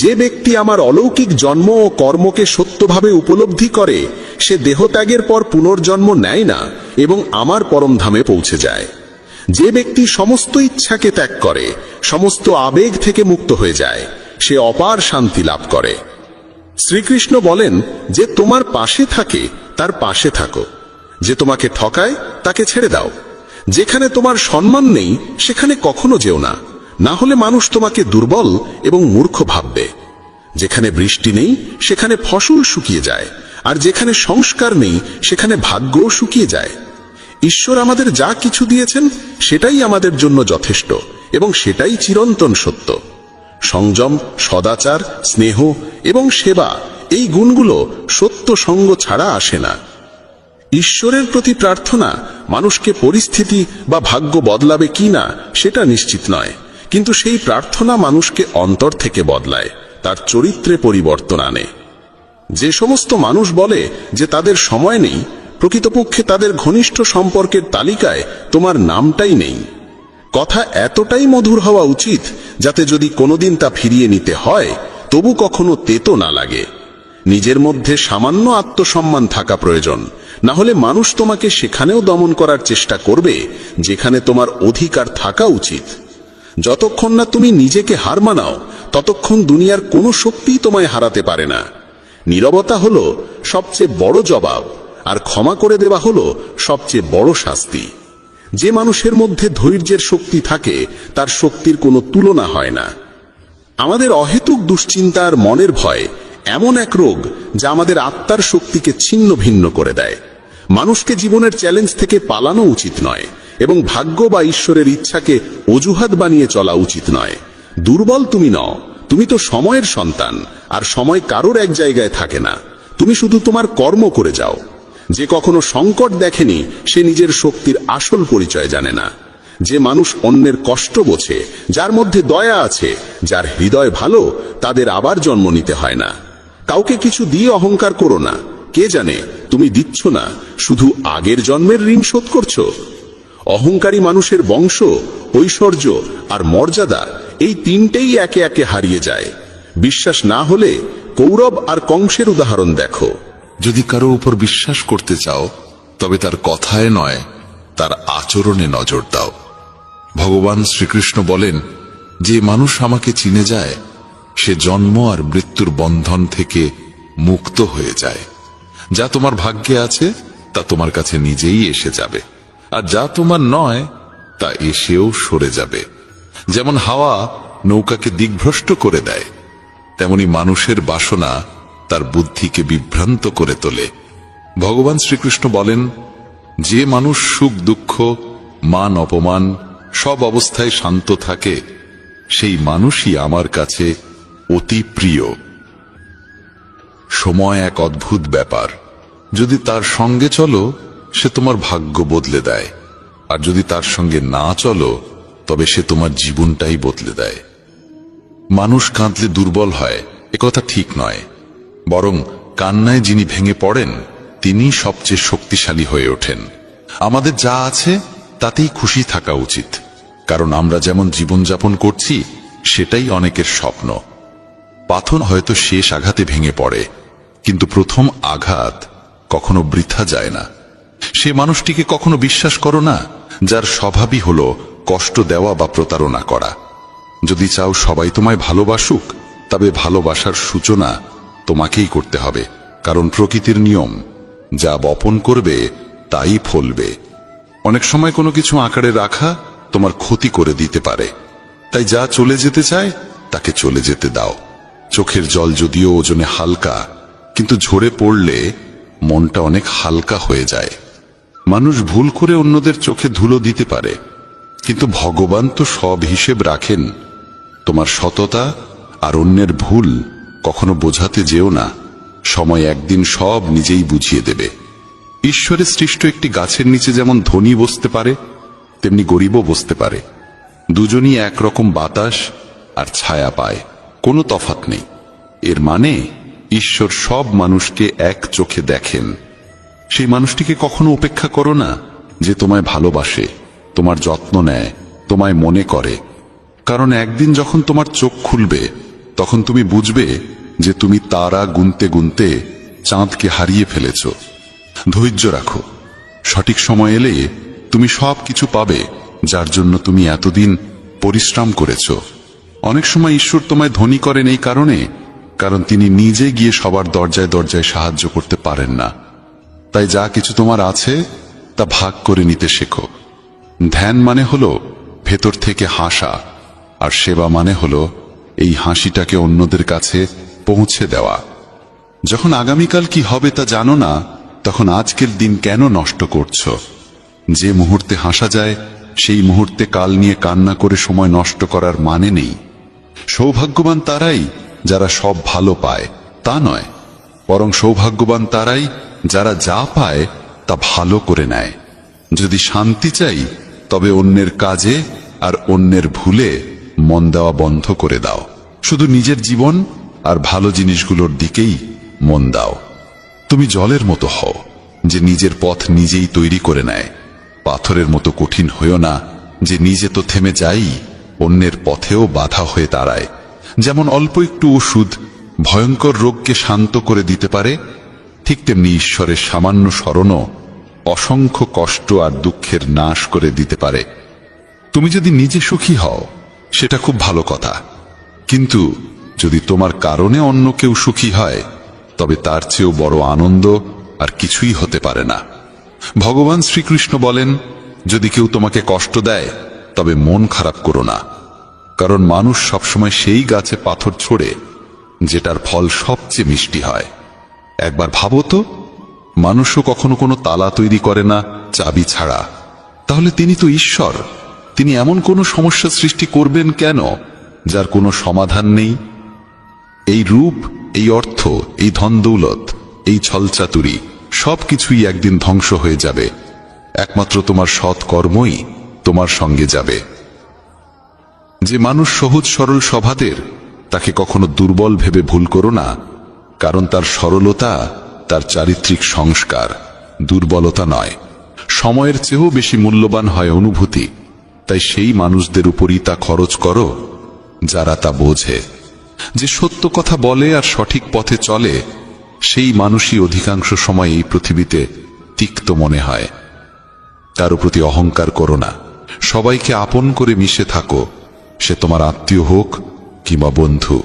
যে ব্যক্তি আমার অলৌকিক জন্ম ও কর্মকে সত্যভাবে উপলব্ধি করে, সে দেহত্যাগের পর পুনর্জন্ম নেয় না এবং আমার পরমধামে পৌঁছে যায়। যে ব্যক্তি সমস্ত ইচ্ছাকে ত্যাগ করে, সমস্ত আবেগ থেকে মুক্ত হয়ে যায়, সে অপার শান্তি লাভ করে। শ্রীকৃষ্ণ বলেন, যে তোমার পাশে থাকে তার পাশে থাকো, যে তোমাকে ঠকায় তাকে ছেড়ে দাও। যেখানে তোমার সম্মান নেই সেখানে কখনো যেও না, না হলে মানুষ তোমাকে দুর্বল এবং মূর্খ ভাববে। যেখানে বৃষ্টি নেই সেখানে ফসল শুকিয়ে যায়, আর যেখানে সংস্কার নেই সেখানে ভাগ্যও শুকিয়ে যায়। ঈশ্বর আমাদের যা কিছু দিয়েছেন সেটাই আমাদের জন্য যথেষ্ট এবং সেটাই চিরন্তন সত্য। সংযম, সদাচার, স্নেহ এবং সেবা, এই গুণগুলো সত্য সঙ্গ ছাড়া আসে না। ঈশ্বরের প্রতি প্রার্থনা মানুষকে পরিস্থিতি বা ভাগ্য বদলাবে কিনা সেটা নিশ্চিত নয়, কিন্তু সেই প্রার্থনা মানুষকে অন্তর থেকে বদলায়, তার চরিত্রে পরিবর্তন আনে। যে সমস্ত মানুষ বলে যে তাদের সময় নেই, প্রকৃতপক্ষে তাদের ঘনিষ্ঠ সম্পর্কের তালিকায় তোমার নামটাই নেই। কথা এতটাই মধুর হওয়া উচিত যাতে যদি কোনোদিন তা ফিরিয়ে নিতে হয় তবু কখনো তেতো না লাগে। নিজের মধ্যে সামান্য আত্মসম্মান থাকা প্রয়োজন, না হলে মানুষ তোমাকে সেখানেও দমন করার চেষ্টা করবে যেখানে তোমার অধিকার থাকা উচিত। যতক্ষণ না তুমি নিজেকে হার মানাও ততক্ষণ দুনিয়ার কোনো শক্তিই তোমায় হারাতে পারে না। নীরবতা হলো সবচেয়ে বড় জবাব, আর ক্ষমা করে দেওয়া হলো সবচেয়ে বড় শাস্তি। যে মানুষের মধ্যে ধৈর্যের শক্তি থাকে তার শক্তির কোনো তুলনা হয় না। আমাদের অহেতুক দুশ্চিন্তা আর মনের ভয় এমন এক রোগ যা আমাদের আত্মার শক্তিকে ছিন্ন ভিন্ন করে দেয়। মানুষকে জীবনের চ্যালেঞ্জ থেকে পালানো উচিত নয় এবং ভাগ্য বা ঈশ্বরের ইচ্ছাকে অজুহাত বানিয়ে চলা উচিত নয়। দুর্বল তুমি নও, তুমি তো সময়ের সন্তান, আর সময় কারোর এক জায়গায় থাকে না। তুমি শুধু তোমার কর্ম করে যাও। যে কখনো সংকট দেখেনি সে নিজের শক্তির আসল পরিচয় জানে না। যে মানুষ অন্যের কষ্ট বোঝে, যার মধ্যে দয়া আছে, যার হৃদয় ভালো, তাদের আবার জন্ম নিতে হয় না। কাউকে কিছু দিয়ে অহংকার করো না। কে জানে তুমি দিচ্ছ না, শুধু আগের জন্মের ঋণ শোধ করছো। অহংকারী মানুষের বংশ, ঐশ্বর্য আর মর্যাদা, এই তিনটেই একে একে হারিয়ে যায়। বিশ্বাস না হলে কৌরব আর কংসের উদাহরণ দেখো। যদি কারো উপর বিশ্বাস করতে চাও তবে তার কথায় নয়, তার আচরণে নজর দাও। ভগবান শ্রীকৃষ্ণ বলেন, যে মানুষ আমাকে চিনে যায় সে জন্ম আর মৃত্যুর বন্ধন থেকে মুক্ত হয়ে যায়। যা তোমার ভাগ্যে আছে তা তোমার কাছে নিজেই এসে যাবে, আর যা তোমার নয় তা এসেও সরে যাবে। যেমন হাওয়া নৌকাকে দিকভ্রষ্ট করে দেয়, তেমনি মানুষের বাসনা তার বুদ্ধিকে বিভ্রান্ত করে তোলে। ভগবান শ্রীকৃষ্ণ বলেন, যে মানুষ সুখ দুঃখ মান অপমান সব অবস্থায় শান্ত থাকে, সেই মানুষই আমার কাছে অতি প্রিয়। সময় এক অদ্ভুত ব্যাপার। যদি তার সঙ্গে চলো, সে তোমার ভাগ্য বদলে দেয়, আর যদি তার সঙ্গে না চলো, তবে সে তোমার জীবনটাই বদলে দেয়। মানুষ কাঁদলে দুর্বল হয়, একথা ঠিক নয়, বরং কান্নায় যিনি ভেঙে পড়েন তিনি সবচেয়ে শক্তিশালী হয়ে ওঠেন। আমাদের যা আছে তাতেই খুশি থাকা উচিত, কারণ আমরা যেমন জীবনযাপন করছি সেটাই অনেকের স্বপ্ন। পাথর হয়তো শেষ আঘাতে ভেঙে পড়ে, কিন্তু প্রথম আঘাত কখনো বৃথা যায় না। সে মানুষটিকে কখনো বিশ্বাস করো না যার স্বভাবই হলো কষ্ট দেওয়া বা প্রতারণা করা। যদি চাও সবাই তোমায় ভালোবাসুক, তবে ভালোবাসার সূচনা তোমাকেই করতে হবে, কারণ প্রকৃতির নিয়ম, যা বপন করবে তাই ফলবে। অনেক সময় কোনো কিছু আঁকড়ে রাখা তোমার ক্ষতি করে দিতে পারে, তাই যা চলে যেতে চায় তাকে চলে যেতে দাও। চোখের জল যদিও ওজনে হালকা, কিন্তু ঝরে পড়লে মনটা অনেক হালকা হয়ে যায়। মানুষ ভুল করে অন্যদের চোখে ধুলো দিতে পারে, কিন্তু ভগবান তো সব হিসেব রাখেন। তোমার সততা আর অন্যের ভুল কখনো বোঝাতে যেও না, সময় একদিন সব নিজেই বুঝিয়ে দেবে। ঈশ্বরের সৃষ্ট একটি গাছের নিচে যেমন ধনী বসতে পারে, তেমনি গরিবও বসতে পারে। দুজনই একরকম বাতাস আর ছায়া পায়, কোনো তফাৎ নেই। এর মানে ঈশ্বর সব মানুষকে এক চোখে দেখেন। সেই মানুষটিকে কখনো উপেক্ষা করো না যে তোমায় ভালোবাসে, তোমার যত্ন নেয়, তোমায় মনে করে, কারণ একদিন যখন তোমার চোখ খুলবে তখন তুমি বুঝবে যে তুমি তারা গুনতে গুনতে চাঁদকে হারিয়ে ফেলেছ। ধৈর্য রাখো, সঠিক সময় এলে তুমি সব কিছু পাবে যার জন্য তুমি এতদিন পরিশ্রম করেছ। অনেক সময় ঈশ্বর তোমায় ধনী করেন এই কারণ তিনি নিজে গিয়ে সবার দরজায় দরজায় সাহায্য করতে পারেন না। তাই যা কিছু তোমার আছে তা ভাগ করে নিতে শেখো। ধ্যান মানে হলো ভেতর থেকে হাসা, আর সেবা মানে হলো এই হাসিটাকে অন্যদের কাছে পৌঁছে দেওয়া। যখন আগামীকাল কি হবে তা জানো না, তখন আজকের দিন কেন নষ্ট করছো? যে মুহূর্তে হাসা যায় সেই মুহূর্তে কাল নিয়ে কান্না করে সময় নষ্ট করার মানে নেই। সৌভাগ্যবান তারাই যারা সব ভালো পায় তা নয়, বরং সৌভাগ্যবান তারাই যারা যা পায় তা ভালো করে নেয়। যদি শান্তি চাই, তবে অন্যের কাজে আর অন্যের ভুলে মন দেওয়া বন্ধ করে দাও। শুধু নিজের জীবন আর ভালো জিনিসগুলোর দিকেই মন দাও। তুমি জলের মতো হও যে নিজের পথ নিজেই তৈরি করে নেয়। পাথরের মতো কঠিন হইও না যে নিজে তো থেমে যাই, অন্যের পথেও বাধা হয়ে দাঁড়ায়। যেমন অল্প একটু ওষুধ ভয়ঙ্কর রোগকে শান্ত করে দিতে পারে, ঠিক তেমনি ঈশ্বরের সামান্য স্মরণও অসংখ্য কষ্ট আর দুঃখের নাশ করে দিতে পারে। তুমি যদি নিজে সুখী হও সেটা খুব ভালো কথা, কিন্তু যদি তোমার কারণে অন্য কেউ সুখী হয়, তবে তার চেয়েও বড় আনন্দ আর কিছুই হতে পারে না। ভগবান শ্রীকৃষ্ণ বলেন, যদি কেউ তোমাকে কষ্ট দেয় তবে মন খারাপ করো না, কারণ মানুষ সবসময় সেই গাছে পাথর ছোড়ে যেটার ফল সবচেয়ে মিষ্টি হয়। একবার ভাবো তো, মানুষও কখনো কোনো তালা তৈরি করে না চাবি ছাড়া, তাহলে তিনি তো ঈশ্বর। তিনি এমন কোনো সমস্যা সৃষ্টি করবেন কেন যার কোনো সমাধান নেই? এই রূপ, এই অর্থ, এই ধনদৌলত, এই ছলচাতুরি সবকিছুই একদিন ধ্বংস হয়ে যাবে। একমাত্র তোমার সৎ কর্মই তোমার সঙ্গে যাবে। যে মানুষ সহজ সরল স্বভাবের, তাকে কখনো দুর্বল ভেবে ভুল করো না, কারণ তার সরলতা তার চারিত্রিক সংস্কার, দুর্বলতা নয়। সময়ের চেয়েও বেশি মূল্যবান হয় অনুভূতি, তাই সেই মানুষদের উপরই তা খরচ করো যারা তা বোঝে। যে সত্য কথা বলে আর সঠিক পথে চলে, সেই মানুষই অধিকাংশ সময় এই পৃথিবীতে তিক্ত মনে হয়। কারো প্রতি অহংকার করো না, সবাইকে আপন করে মিশে থাকো, সে তোমার আত্মীয় হোক কিংবা বন্ধু।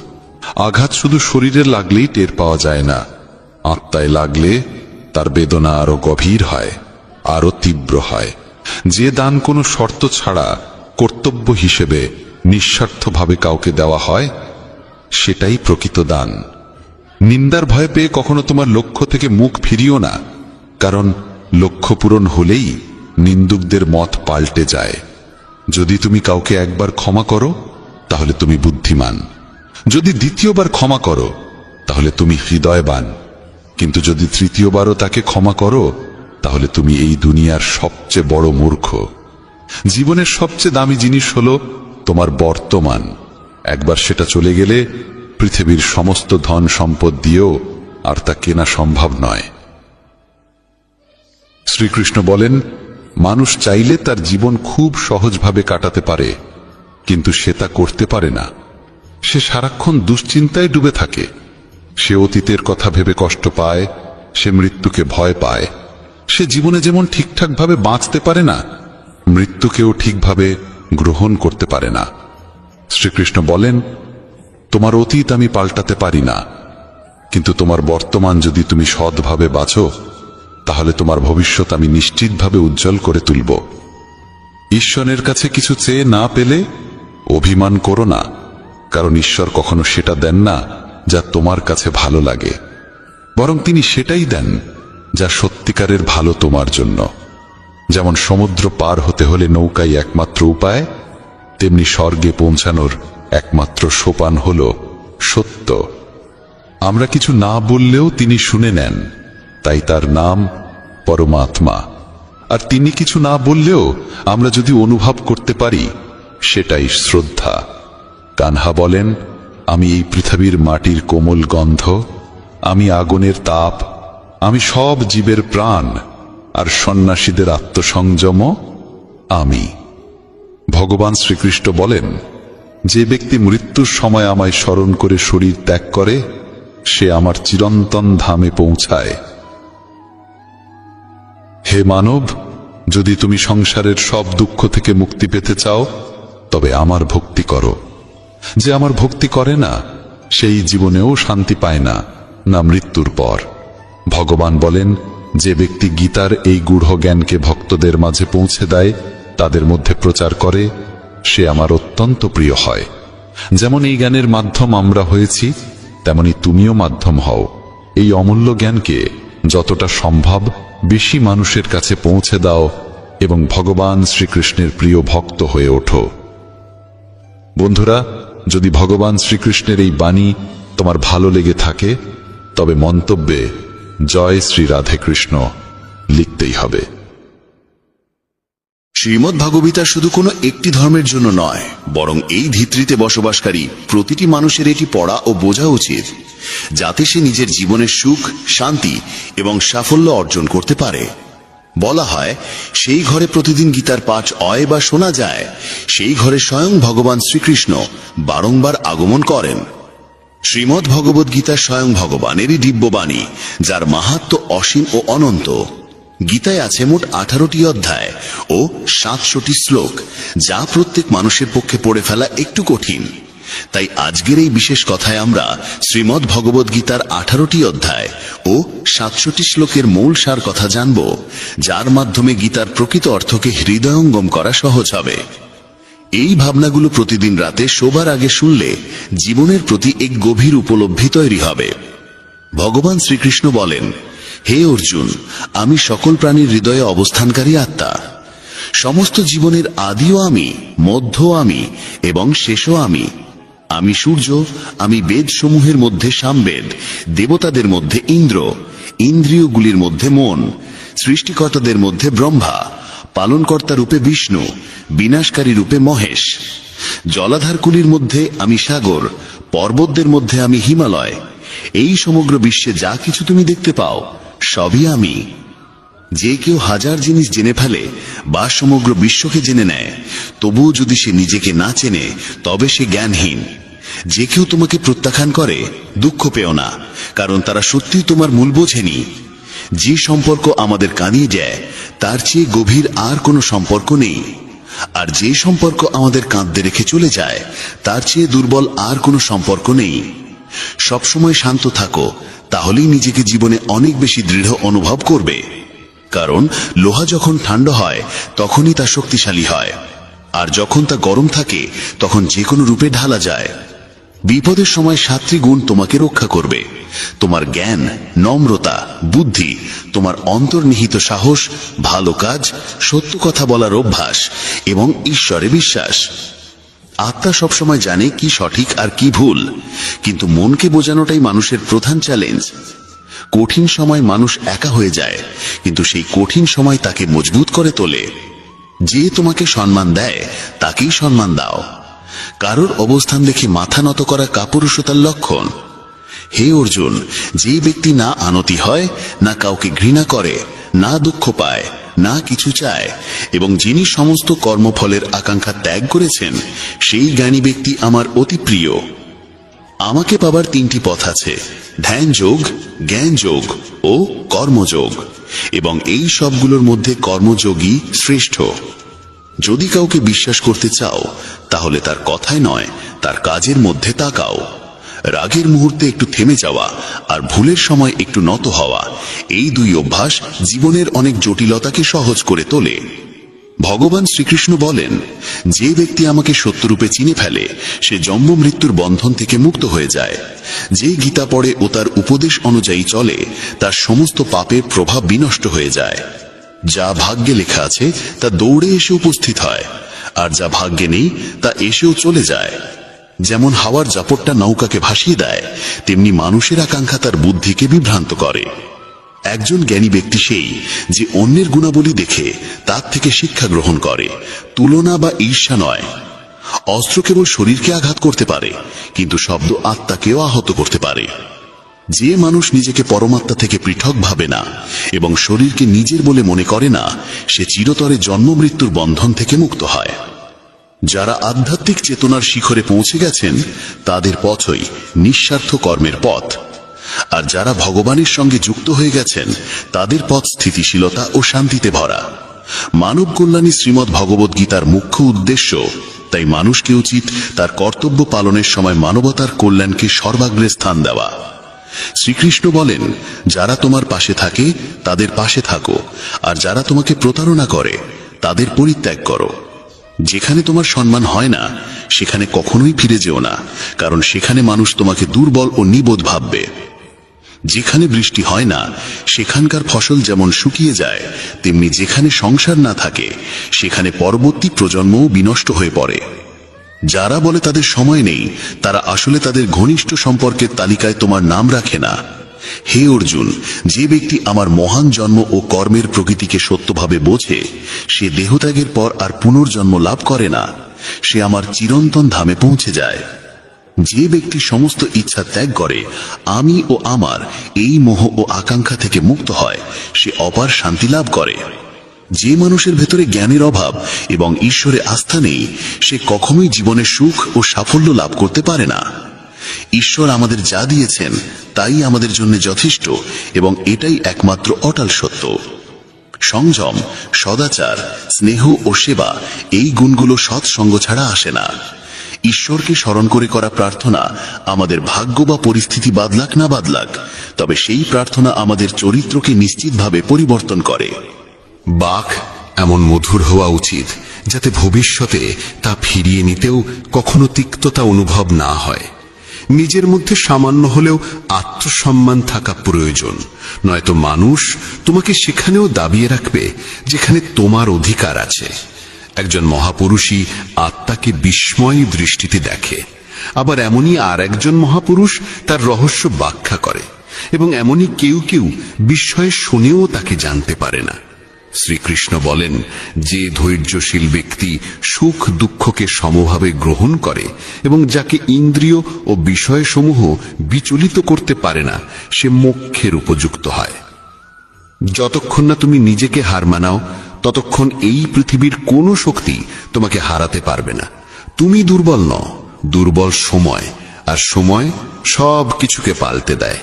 আঘাত শুধু শরীরে লাগলেই টের পাওয়া যায় না, আত্মায় লাগলে তার বেদনা আরো গভীর হয়, আরো তীব্র হয়। যে দান কোনো শর্ত ছাড়া কর্তব্য হিসেবে নিঃস্বার্থভাবে কাউকে দেওয়া হয়, সেটাই প্রকৃত দান। নিন্দার ভয় পেয়ে কখনো তোমার লক্ষ্য থেকে মুখ ফিরিও না, কারণ লক্ষ্য পূরণ হলেই নিন্দুকদের মত পাল্টে যায়। যদি তুমি কাউকে একবার ক্ষমা করো তাহলে তুমি বুদ্ধিমান, যদি দ্বিতীয়বার ক্ষমা করো তাহলে তুমি হৃদয়বান, কিন্তু যদি তৃতীয়বারও তাকে ক্ষমা করো তাহলে তুমি এই দুনিয়ার সবচেয়ে বড় মূর্খ। জীবনের সবচেয়ে দামি জিনিস হলো তোমার বর্তমান। একবার সেটা চলে গেলে পৃথিবীর সমস্ত ধন সম্পদ দিয়েও আর তা কেনা সম্ভব নয়। শ্রীকৃষ্ণ বলেন, মানুষ চাইলে তার জীবন খুব সহজভাবে কাটাতে পারে, কিন্তু সে তা করতে পারে না। সে সারাক্ষণ দুশ্চিন্তায় ডুবে থাকে। সে অতীতের কথা ভেবে কষ্ট পায়, সে মৃত্যুকে ভয় পায়। সে জীবনে যেমন ঠিকঠাকভাবে বাঁচতে পারে না, মৃত্যুকেও ঠিকভাবে গ্রহণ করতে পারে না। শ্রীকৃষ্ণ বলেন, তোমার অতীত আমি পাল্টাতে পারি না, কিন্তু তোমার বর্তমান যদি তুমি সৎভাবে বাঁচো তাহলে তোমার ভবিষ্যৎ আমি নিশ্চিতভাবে উজ্জ্বল করে তুলব। ঈশ্বরের কাছে কিছু চেয়ে না পেলে অভিমান করো না, কারণ ঈশ্বর কখনো সেটা দেন না যা তোমার কাছে ভালো লাগে, বরং তিনি সেটাই দেন যা সত্যিকারের ভালো তোমার জন্য। যেমন সমুদ্র পার হতে হলে নৌকাই একমাত্র উপায়, তেমনি স্বর্গে পৌঁছানোর একমাত্র সোপান হল সত্য। আমরা কিছু না বললেও তিনি শুনে নেন, তাই তার নাম পরমাত্মা। আর তিনি কিছু না বললেও আমরা যদি অনুভব করতে পারি, সেটাই শ্রদ্ধা। কানহা বলেন, আমি এই পৃথিবীর মাটির কোমল গন্ধ, আমি আগুনের তাপ, আমি সব জীবের প্রাণ, আর সন্ন্যাসীদের আত্মসংযম আমি। ভগবান শ্রীকৃষ্ণ বলেন, যে ব্যক্তি মৃত্যুর সময় আমায় স্মরণ করে শরীর ত্যাগ করে, সে আমার চিরন্তন ধামে পৌঁছায়। হে মানব, যদি তুমি সংসারের সব দুঃখ থেকে মুক্তি পেতে চাও তবে আমার ভক্তি করো। যে আমার ভক্তি করে না সেই জীবনেও শান্তি পায় না, না মৃত্যুর পর। ভগবান বলেন, যে ব্যক্তি গীতার এই গূঢ় জ্ঞানকে ভক্তদের মাঝে পৌঁছে দেয়, তাদের মধ্যে প্রচার করে, সে আমার অত্যন্ত প্রিয় হয়। যেমন এই জ্ঞানের মাধ্যম আমরা হয়েছি, তেমনি তুমিও মাধ্যম হও। এই অমূল্য জ্ঞানকে যতটা সম্ভব বেশি মানুষের কাছে পৌঁছে দাও এবং ভগবান শ্রীকৃষ্ণের প্রিয় ভক্ত হয়ে ওঠো। বন্ধুরা, যদি ভগবান শ্রীকৃষ্ণের এই বাণী তোমার ভালো লেগে থাকে তবে মন্তব্যে জয় শ্রী রাধে কৃষ্ণ লিখতেই হবে। শ্রীমদ্ ভাগবতা শুধু কোনো একটি ধর্মের জন্য নয়, বরং এই ধিত্রিতে বসবাসকারী প্রতিটি মানুষের এটি পড়া ও বোঝা উচিত, যাতে সে নিজের জীবনের সুখ, শান্তি এবং সাফল্য অর্জন করতে পারে। বলা হয়, সেই ঘরে প্রতিদিন গীতার পাঠ হয় বা শোনা যায়, সেই ঘরে স্বয়ং ভগবান শ্রীকৃষ্ণ বারংবার আগমন করেন। শ্রীমদ্ ভগবদ গীতা স্বয়ং ভগবানেরই দিব্যবাণী, যার মাহাত্ম্য অসীম ও অনন্ত। গীতায় আছে মোট 18টি অধ্যায় ও 700টি শ্লোক, যা প্রত্যেক মানুষের পক্ষে পড়ে ফেলা একটু কঠিন। তাই আজকের এই বিশেষ কথায় আমরা শ্রীমদ্ ভগবদ গীতার 18টি অধ্যায় ও 700টি শ্লোকের মূল সার কথা জানব, যার মাধ্যমে গীতার প্রকৃত অর্থকে হৃদয়ঙ্গম করা সহজ হবে। এই ভাবনাগুলো প্রতিদিন রাতে শোবার আগে শুনলে জীবনের প্রতি এক গভীর উপলব্ধি তৈরি হবে। ভগবান শ্রীকৃষ্ণ বলেন, হে অর্জুন, আমি সকল প্রাণীর হৃদয়ে অবস্থানকারী আত্মা। সমস্ত জীবনের আদিও আমি, মধ্যও আমি এবং শেষও আমি। আমি সূর্য, আমি বেদ সমূহের মধ্যে সামবেদ, দেবতাদের মধ্যে ইন্দ্র, ইন্দ্রিয়গুলির মধ্যে মন, সৃষ্টিকর্তাদের মধ্যে ব্রহ্মা, পালনকর্তা রূপে বিষ্ণু, বিনাশকারী রূপে মহেশ। জলাধারকুলির মধ্যে আমি সাগর, পর্বতদের মধ্যে আমি হিমালয়। এই সমগ্র বিশ্বে যা কিছু তুমি দেখতে পাও সবই আমি। যে কেউ হাজার জিনিস জেনে ফেলে বা সমগ্র বিশ্বকে জেনে নেয়, তবুও যদি সে নিজেকে না চেনে তবে সে জ্ঞানহীন। যে কেউ তোমাকে প্রত্যাখ্যান করে, দুঃখ পেও না, কারণ তারা সত্যিই তোমার মূল বোঝেনি। যে সম্পর্ক আমাদের কাঁদিয়ে যায় তার চেয়ে গভীর আর কোনো সম্পর্ক নেই, আর যে সম্পর্ক আমাদের কাঁদতে রেখে চলে যায় তার চেয়ে দুর্বল আর কোনো সম্পর্ক নেই। সবসময় শান্ত থাকো, তাহলেই নিজেকে জীবনে অনেক বেশি দৃঢ় অনুভব করবে। কারণ লোহা যখন ঠান্ডা হয় তখনই তা শক্তিশালী হয়। আর যখন তা গরম থাকে তখন যে কোনো রূপে ঢালা যায়। বিপদের সময় 7টি গুণ তোমাকে রক্ষা করবে: তোমার জ্ঞান, নম্রতা, বুদ্ধি, তোমার অন্তর্নিহিত সাহস, ভালো কাজ, সত্য কথা বলার অভ্যাস এবং ঈশ্বরে বিশ্বাস। আত্মা সবসময় জানে কি সঠিক আর কি ভুল, কিন্তু মনকে বোঝানোটাই মানুষের প্রধান চ্যালেঞ্জ। কঠিন সময় মানুষ একা হয়ে যায়, কিন্তু সেই কঠিন সময় তাকে মজবুত করে তোলে। যে তোমাকে সম্মান দেয় তাকেই সম্মান দাও। কারোর অবস্থান দেখে মাথা নত করা কাপুরুষতার লক্ষণ। হে অর্জুন, যে ব্যক্তি না আনতি হয়, না কাউকে ঘৃণা করে, না দুঃখ পায়, না কিছু চায়, এবং যিনি সমস্ত কর্মফলের আকাঙ্ক্ষা ত্যাগ করেছেন, সেই জ্ঞানী ব্যক্তি আমার অতি প্রিয়। আমাকে পাবার 3টি পথ আছে: ধ্যান যোগ, জ্ঞান যোগ ও কর্মযোগ, এবং এই সবগুলোর মধ্যে কর্মযোগই শ্রেষ্ঠ। যদি কাউকে বিশ্বাস করতে চাও, তাহলে তার কথায় নয়, তার কাজের মধ্যে তাকাও। রাগের মুহূর্তে একটু থেমে যাওয়া আর ভুলের সময় একটু নত হওয়া, এই 2 অভ্যাস জীবনের অনেক জটিলতাকে সহজ করে তোলে। ভগবান শ্রীকৃষ্ণ বলেন, যে ব্যক্তি আমাকে সত্যরূপে চিনে ফেলে, সে জন্ম মৃত্যুর বন্ধন থেকে মুক্ত হয়ে যায়। যে গীতা পড়ে ও তার উপদেশ অনুযায়ী চলে, তার সমস্ত পাপের প্রভাব বিনষ্ট হয়ে যায়। যা ভাগ্যে লেখা আছে তা দৌড়ে এসে উপস্থিত হয়, আর যা ভাগ্যে নেই তা এসেও চলে যায়। যেমন হাওয়ার জাপটটা নৌকাকে ভাসিয়ে দেয়, তেমনি মানুষের আকাঙ্ক্ষা তার বুদ্ধিকে বিভ্রান্ত করে। একজন জ্ঞানী ব্যক্তি সেই যে অন্যের গুণাবলী দেখে তার থেকে শিক্ষা গ্রহণ করে, তুলনা বা ঈর্ষা নয়। অস্ত্র কেবল শরীরকে আঘাত করতে পারে, কিন্তু শব্দ আত্মাকেও আহত করতে পারে। যে মানুষ নিজেকে পরমাত্মা থেকে পৃথক ভাবে না এবং শরীরকে নিজের বলে মনে করে না, সে চিরতরে জন্ম মৃত্যুর বন্ধন থেকে মুক্ত হয়। যারা আধ্যাত্মিক চেতনার শিখরে পৌঁছে গেছেন, তাদের পথই নিঃস্বার্থ কর্মের পথ। আর যারা ভগবানের সঙ্গে যুক্ত হয়ে গেছেন, তাদের পথ স্থিতিশীলতা ও শান্তিতে ভরা। মানব কল্যাণী শ্রীমদ্ ভগবদ গীতার মুখ্য উদ্দেশ্য, তাই মানুষকে উচিত তার কর্তব্য পালনের সময় মানবতার কল্যাণকে সর্বাগ্রে স্থান দেওয়া। শ্রীকৃষ্ণ বলেন, যারা তোমার পাশে থাকে তাদের পাশে থাকো, আর যারা তোমাকে প্রতারণা করে তাদের পরিত্যাগ করো। যেখানে তোমার সম্মান হয় না, সেখানে কখনোই ফিরে যেও না, কারণ সেখানে মানুষ তোমাকে দুর্বল ও নিবোধ ভাববে। যেখানে বৃষ্টি হয় না, সেখানকার ফসল যেমন শুকিয়ে যায়, তেমনি যেখানে সংসার না থাকে, সেখানে পরবর্তী প্রজন্মও বিনষ্ট হয়ে পড়ে। যারা বলে তাদের সময় নেই, তারা আসলে তাদের ঘনিষ্ঠ সম্পর্কের তালিকায় তোমার নাম রাখে না। হে অর্জুন, যে ব্যক্তি আমার মহান জন্ম ও কর্মের প্রকৃতিকে সত্যভাবে বোঝে, সে দেহত্যাগের পর আর পুনর্জন্ম লাভ করে না, সে আমার চিরন্তন ধামে পৌঁছে যায়। যে ব্যক্তি সমস্ত ইচ্ছা ত্যাগ করে, আমি ও আমার এই মোহ ও আকাঙ্ক্ষা থেকে মুক্ত হয়, সে অপার শান্তি লাভ করে। যে মানুষের ভেতরে জ্ঞানের অভাব এবং ঈশ্বরে আস্থা নেই, সে কখনোই জীবনে সুখ ও সাফল্য লাভ করতে পারে না। ঈশ্বর আমাদের যা দিয়েছেন তাই আমাদের জন্য যথেষ্ট, এবং এটাই একমাত্র অটল সত্য। সংযম, সদাচার, স্নেহ ও সেবা, এই গুণগুলো সৎসঙ্গ ছাড়া আসে না। ঈশ্বরকে স্মরণ করে করা প্রার্থনা আমাদের ভাগ্য বা পরিস্থিতি বাদলাক না বাদলাক, তবে সেই প্রার্থনা আমাদের চরিত্রকে নিশ্চিতভাবে পরিবর্তন করে। বাক এমন মধুর হওয়া উচিত যাতে ভবিষ্যতে তা ফিরিয়ে নিতেও কখনো তিক্ততা অনুভব না হয়। নিজের মধ্যে সামান্য হলেও আত্মসম্মান থাকা প্রয়োজন, নয়তো মানুষ তোমাকে সেখানেও দাবিয়ে রাখবে যেখানে তোমার অধিকার আছে। একজন মহাপুরুষই আত্মাকে বিস্ময় দৃষ্টিতে দেখে, আবার এমনই আর একজন মহাপুরুষ তার রহস্য ব্যাখ্যা করে, এবং এমনই কেউ কেউ বিস্ময়ে শুনেও তাকে জানতে পারে না। শ্রীকৃষ্ণ বলেন, যে ধৈর্যশীল ব্যক্তি সুখ দুঃখকে সমভাবে গ্রহণ করে এবং যাকে ইন্দ্রিয় ও বিষয়সমূহ বিচলিত করতে পারে না, সে মোক্ষের উপযুক্ত হয়। যতক্ষণ না তুমি নিজেকে হার মানাও, ততক্ষণ এই পৃথিবীর কোনো শক্তি তোমাকে হারাতে পারবে না। তুমি দুর্বল নও, দুর্বল সময়, আর সময় সব কিছুকে পাল্টে দেয়।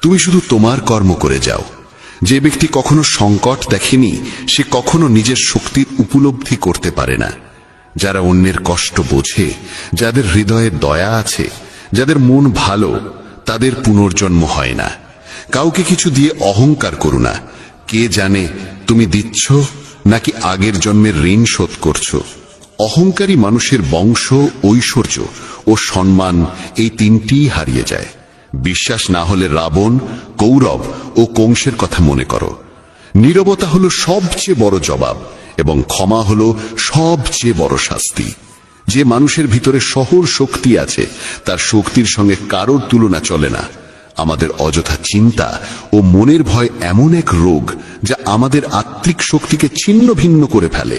তুমি শুধু তোমার কর্ম করে যাও। যে ব্যক্তি কখনো সংকট দেখেনি, সে কখনো নিজের শক্তির উপলব্ধি করতে পারে না। যারা অন্যের কষ্ট বোঝে, যাদের হৃদয়ে দয়া আছে, যাদের মন ভালো, তাদের পুনর্জন্ম হয় না। কাউকে কিছু দিয়ে অহংকার করো না। কে জানে তুমি দিচ্ছ নাকি আগের জন্মের ঋণ শোধ করছো। অহংকারী মানুষের বংশ, ঐশ্বর্য ও সম্মান এই তিনটিই হারিয়ে যায়। বিশ্বাস না হলে রাবণ, কৌরব ও কংসের কথা মনে করো। নীরবতা হলো সবচেয়ে বড় জবাব এবং ক্ষমা হলো সবচেয়ে বড় শাস্তি। যে মানুষের ভিতরে শহর শক্তি আছে, তার শক্তির সঙ্গে কারোর তুলনা চলে না। আমাদের অযথা চিন্তা ও মনের ভয় এমন এক রোগ যা আমাদের আত্মিক শক্তিকে ছিন্ন ভিন্ন করে ফেলে।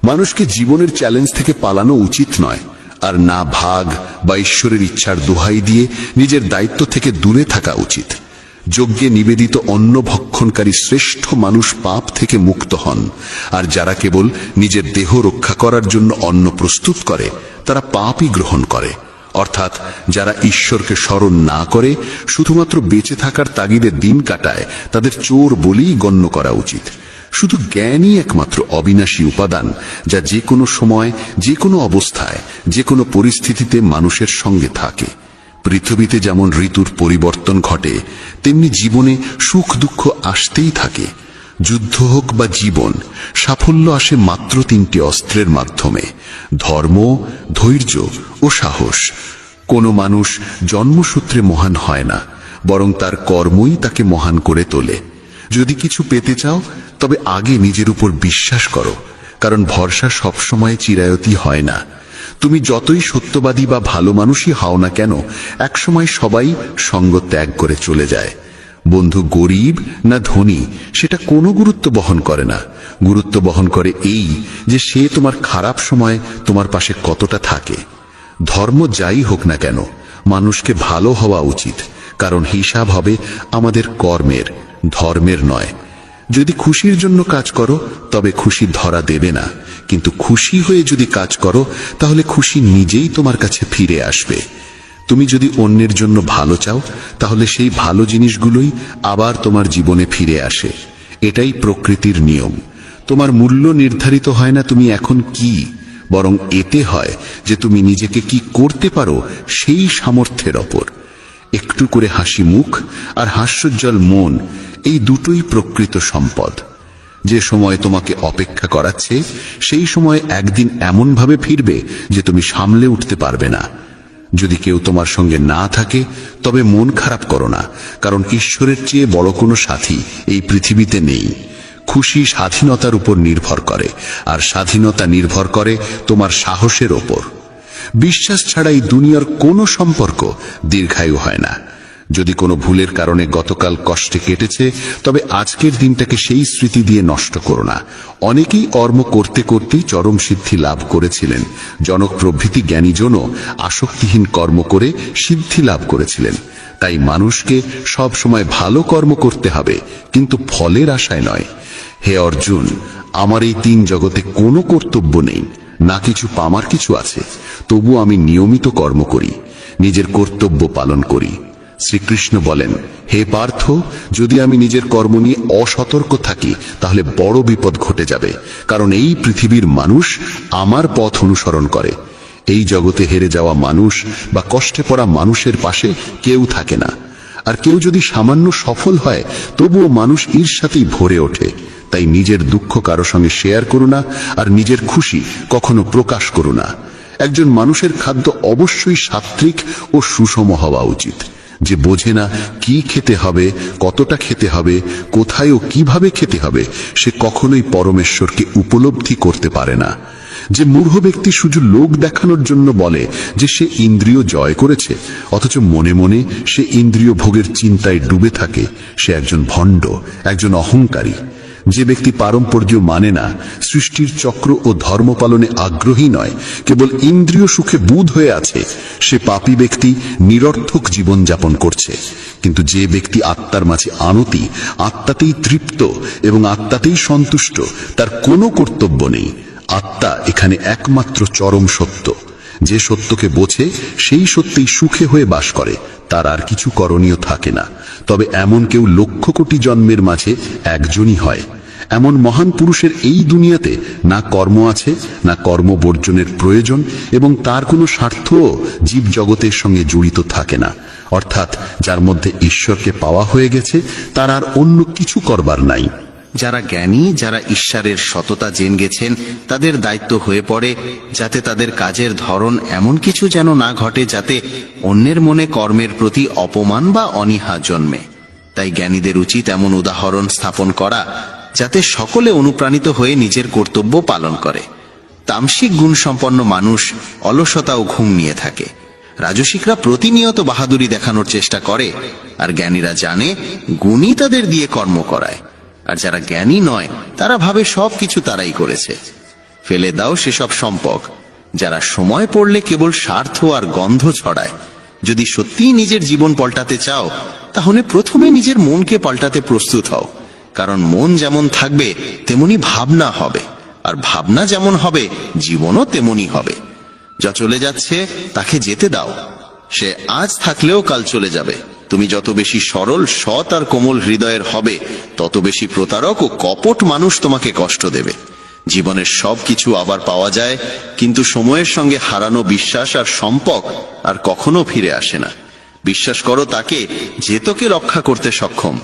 মানুষকে জীবনের চ্যালেঞ্জ থেকে পালানো উচিত নয়, আর না ভাগ বা ঈশ্বরের ইচ্ছার দোহাই দিয়ে নিজের দায়িত্ব থেকে দূরে থাকা উচিত। যজ্ঞে নিবেদিত অন্ন ভক্ষণকারী শ্রেষ্ঠ মানুষ পাপ থেকে মুক্ত হন, আর যারা কেবল নিজের দেহ রক্ষা করার জন্য অন্ন প্রস্তুত করে তারা পাপই গ্রহণ করে। অর্থাৎ যারা ঈশ্বরকে স্মরণ না করে শুধুমাত্র বেঁচে থাকার তাগিদে দিন কাটায়, তাদের চোর বলেই গণ্য করা উচিত। শুধু জ্ঞানই একমাত্র অবিনাশী উপাদান, যা যে কোনো সময়, যে কোনো অবস্থায়, যে কোনো পরিস্থিতিতে মানুষের সঙ্গে থাকে। পৃথিবীতে যেমন ঋতুর পরিবর্তন ঘটে, তেমনি জীবনে সুখ দুঃখ আসতেই থাকে। যুদ্ধ হোক বা জীবন, সাফল্য আসে মাত্র তিনটি অস্ত্রের মাধ্যমে: ধর্ম, ধৈর্য ও সাহস। কোনো মানুষ জন্মসূত্রে মহান হয় না, বরং তার কর্মই তাকে মহান করে তোলে। যদি কিছু পেতে চাও, তবে আগে নিজের উপর বিশ্বাস করো, কারণ ভরসা সবসময় চিরায়তি হয় না। তুমি যতই সত্যবাদী বা ভালো মানুষই হও না কেন, একসময় সবাই সঙ্গ ত্যাগ করে চলে যায়। বন্ধু গরিব না ধনী সেটা কোনো গুরুত্ব বহন করে না। গুরুত্ব বহন করে এই যে সে তোমার খারাপ সময় তোমার পাশে কতটা থাকে। ধর্ম যাই হোক না কেন, মানুষকে ভালো হওয়া উচিত, কারণ হিসাব হবে আমাদের কর্মের, ধর্মের নয়। যদি খুশির জন্য কাজ করো, তবে খুশি ধরা দেবে না, কিন্তু খুশি হয়ে যদি কাজ করো, তাহলে খুশি নিজেই তোমার কাছে ফিরে আসবে। তুমি যদি অন্যের জন্য ভালো চাও, তাহলে সেই ভালো জিনিসগুলোই আবার তোমার জীবনে ফিরে আসে। এটাই প্রকৃতির নিয়ম। তোমার মূল্য নির্ধারিত হয় না তুমি এখন কি, বরং এতে হয় যে তুমি নিজেকে কি করতে পারো সেই সামর্থ্যের ওপর। একটু করে হাসি মুখ আর হাস্যোজ্জ্বল মন, এই দুটোই প্রকৃত সম্পদ। যে সময় তোমাকে অপেক্ষা করাচ্ছে, সেই সময় একদিন এমনভাবে ফিরবে যে তুমি সামলে উঠতে পারবে না। যদি কেউ তোমার সঙ্গে না থাকে, তবে মন খারাপ করো না, কারণ ঈশ্বরের চেয়ে বড় কোনো সাথী এই পৃথিবীতে নেই। খুশি স্বাধীনতার উপর নির্ভর করে, আর স্বাধীনতা নির্ভর করে তোমার সাহসের ওপর। বিশ্বাস ছাড়া এই দুনিয়ার কোনো সম্পর্ক দীর্ঘায়ু হয় না। যদি কোনো ভুলের কারণে গতকাল কষ্টে কেটেছে, তবে আজকের দিনটাকে সেই স্মৃতি দিয়ে নষ্ট করো না। অনেকেই কর্ম করতে করতেই চরম সিদ্ধি লাভ করেছিলেন। জনক প্রভৃতি জ্ঞানীজনও আসক্তিহীন কর্ম করে সিদ্ধি লাভ করেছিলেন। তাই মানুষকে সব সময় ভালো কর্ম করতে হবে, কিন্তু ফলের আশায় নয়। হে অর্জুন, আমার এই তিন জগতে কোনো কর্তব্য নেই, না কিছু পামার কিছু আছে, তবু আমি নিয়মিত কর্ম করি, নিজের কর্তব্য পালন করি। শ্রীকৃষ্ণ বলেন, হে পার্থ, যদি আমি নিজের কর্ম নিয়ে অসতর্ক থাকি, তাহলে বড় বিপদ ঘটে যাবে, কারণ এই পৃথিবীর মানুষ আমার পথ অনুসরণ করে। এই জগতে হেরে যাওয়া মানুষ বা কষ্টে পড়া মানুষের পাশে কেউ থাকে না। আর কেউ যদি সামান্য সফল হয়, তবুও মানুষ ঈর্ষাতেই ভরে ওঠে। তাই নিজের দুঃখ কারো সঙ্গে শেয়ার করো না, আর নিজের খুশি কখনো প্রকাশ করো না। একজন মানুষের খাদ্য অবশ্যই সাত্ত্বিক ও সুষম হওয়া উচিত। যে বোঝে না কি খেতে হবে, কতটা খেতে হবে, কোথায় ও কিভাবে খেতে হবে, সে কখনোই পরমেশ্বরকে উপলব্ধি করতে পারে না। যে মূর্খ ব্যক্তি শুধু লোক দেখানোর জন্য বলে যে সে ইন্দ্রিয় জয় করেছে, অথচ মনে মনে সে ইন্দ্রিয় ভোগের চিন্তায় ডুবে থাকে, সে একজন ভণ্ড, একজন অহংকারী। যে ব্যক্তি পারম্পর্য মানে না, সৃষ্টির চক্র ও ধর্ম পালনে আগ্রহী নয়, কেবল ইন্দ্রিয় সুখে বুঁদ হয়ে আছে, সে পাপী ব্যক্তি নিরর্থক জীবন যাপন করছে। কিন্তু যে ব্যক্তি আত্মার মাঝে আনতি, আত্মাতেই তৃপ্ত এবং আত্মাতেই সন্তুষ্ট, তার কোনো কর্তব্য নেই। আত্মা এখানে একমাত্র চরম সত্য। যে সত্যকে বোঝে, সেই সত্যেই সুখে হয়ে বাস করে, তার আর কিছু করণীয় থাকে না। তবে এমন কেউ লক্ষ কোটি জন্মের মাঝে একজনই হয়। এমন মহান পুরুষের এই দুনিয়াতে না কর্ম আছে, না কর্ম বর্জনের প্রয়োজন, এবং তার কোনো স্বার্থও জীব জগতের সঙ্গে জড়িত থাকে না। অর্থাৎ যার মধ্যে ঈশ্বরকে পাওয়া হয়ে গেছে, তার আর অন্য কিছু করবার নাই। যারা জ্ঞানী, যারা ঈশ্বরের সততা জেনে গেছেন, তাদের দায়িত্ব হয়ে পড়ে যাতে তাদের কাজের ধরন এমন কিছু যেন না ঘটে যাতে অন্যের মনে কর্মের প্রতি অপমান বা অনীহা জন্মে। তাই জ্ঞানীদের উচিত এমন উদাহরণ স্থাপন করা যাতে সকলে অনুপ্রাণিত হয়ে নিজের কর্তব্য পালন করে। তামসিক গুণসম্পন্ন মানুষ অলসতা ও ঘুম নিয়ে থাকে। রাজসিকরা প্রতিনিয়ত বাহাদুরি দেখানোর চেষ্টা করে, আর জ্ঞানীরা জানে গুণই তাদের দিয়ে কর্ম করায়। আর যারা জ্ঞানী নয় তারা ভাবে সবকিছু তারাই করেছে। ফেলে দাও সেসব সম্পদ যারা সময় পড়লে কেবল স্বার্থ আর গন্ধ ছড়ায়। যদি সত্যিই নিজের জীবন পাল্টাতে চাও তাহলে প্রথমে নিজের মনকে পাল্টাতে প্রস্তুত হও, কারণ মন যেমন থাকবে তেমনি ভাবনা হবে, আর ভাবনা যেমন হবে জীবনও তেমনি হবে। যা চলে যাচ্ছে তাকে যেতে দাও, সে আজ থাকলেও কাল চলে যাবে। তুমি যত বেশি সরল, সৎ আর কোমল হৃদয়ের হবে, তত বেশি প্রতারক ও কপট মানুষ তোমাকে কষ্ট দেবে। জীবনের সবকিছু আবার পাওয়া যায়, কিন্তু সময়ের সঙ্গে হারানো বিশ্বাস আর সম্পর্ক আর কখনো ফিরে আসে না। বিশ্বাস করো তাকে যে তোকে রক্ষা করতে সক্ষম।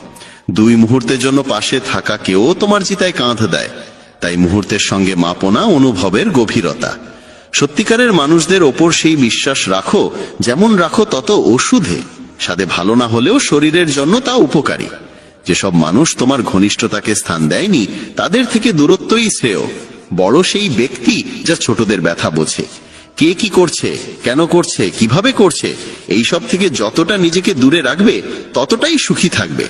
2 মুহূর্তের জন্য পাশে থাকা কেউ তোমার চিতায় কাঁধ দেয়। তাই মুহূর্তের সঙ্গে মাপনা অনুভবের গভীরতা। সত্যিকারের মানুষদের ওপর সেই বিশ্বাস রাখো যেমন রাখো তত ওষুধে। স্বাদে ভালো না হলেও শরীরের জন্য তা উপকারী। যেসব মানুষ তোমার ঘনিষ্ঠতাকে স্থান দেয়নি তাদের থেকে দূরত্বই শ্রেয়। বড় সেই ব্যক্তি যা ছোটদের ব্যথা বোঝে। কে কি করছে, কেন করছে, কিভাবে করছে, এইসব থেকে যতটা নিজেকে দূরে রাখবে ততটাই সুখী থাকবে।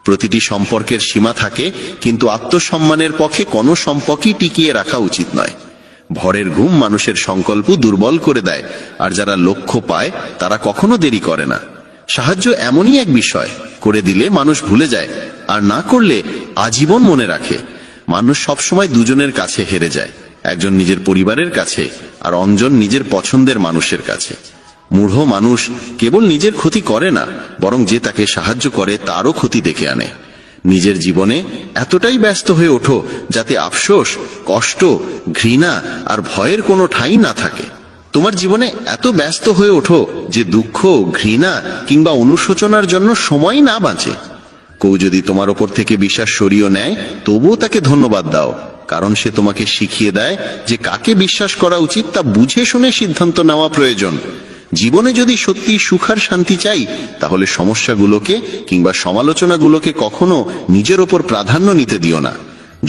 প্রতিটি সম্পর্কের সীমা থাকে, কিন্তু আত্মসম্মানের পক্ষে কোনো সম্পর্কই টিকিয়ে রাখা উচিত নয়। ভরের ঘুম মানুষের সংকল্প দুর্বল করে দেয়, আর যারা লক্ষ্য পায় তারা কখনো দেরি করে না। সাহায্য এমনই এক বিষয়, করে দিলে মানুষ ভুলে যায়, আর না করলে আজীবন মনে রাখে। মানুষ সবসময় দুজনের কাছে হেরে যায়, একজন নিজের পরিবারের কাছে আর অন্যজন নিজের পছন্দের মানুষের কাছে। মূঢ় মানুষ কেবল নিজের ক্ষতি করে না, বরং যে তাকে সাহায্য করে তারও ক্ষতি ডেকে আনে। নিজের জীবনে এতটাই ব্যস্ত হয়ে ওঠো যাতে আফসোস, কষ্ট, ঘৃণা আর ভয়ের কোনো ঠাঁই না থাকে। তোমার জীবনে এত ব্যস্ত হয়ে ওঠো যে দুঃখ, ঘৃণা কিংবা অনুশোচনার জন্য সময় না বাঁচে। কেউ যদি তোমার ওপর থেকে বিশ্বাস সরিয়ে নেয় তবুও তাকে ধন্যবাদ দাও, কারণ সে তোমাকে শিখিয়ে দেয় যে কাকে বিশ্বাস করা উচিত তা বুঝে শুনে সিদ্ধান্ত নেওয়া প্রয়োজন। জীবনে যদি সত্যি সুখ আর শান্তি চাই তাহলে সমস্যাগুলোকে কিংবা সমালোচনাগুলোকে কখনো নিজের ওপর প্রাধান্য নিতে দিও না।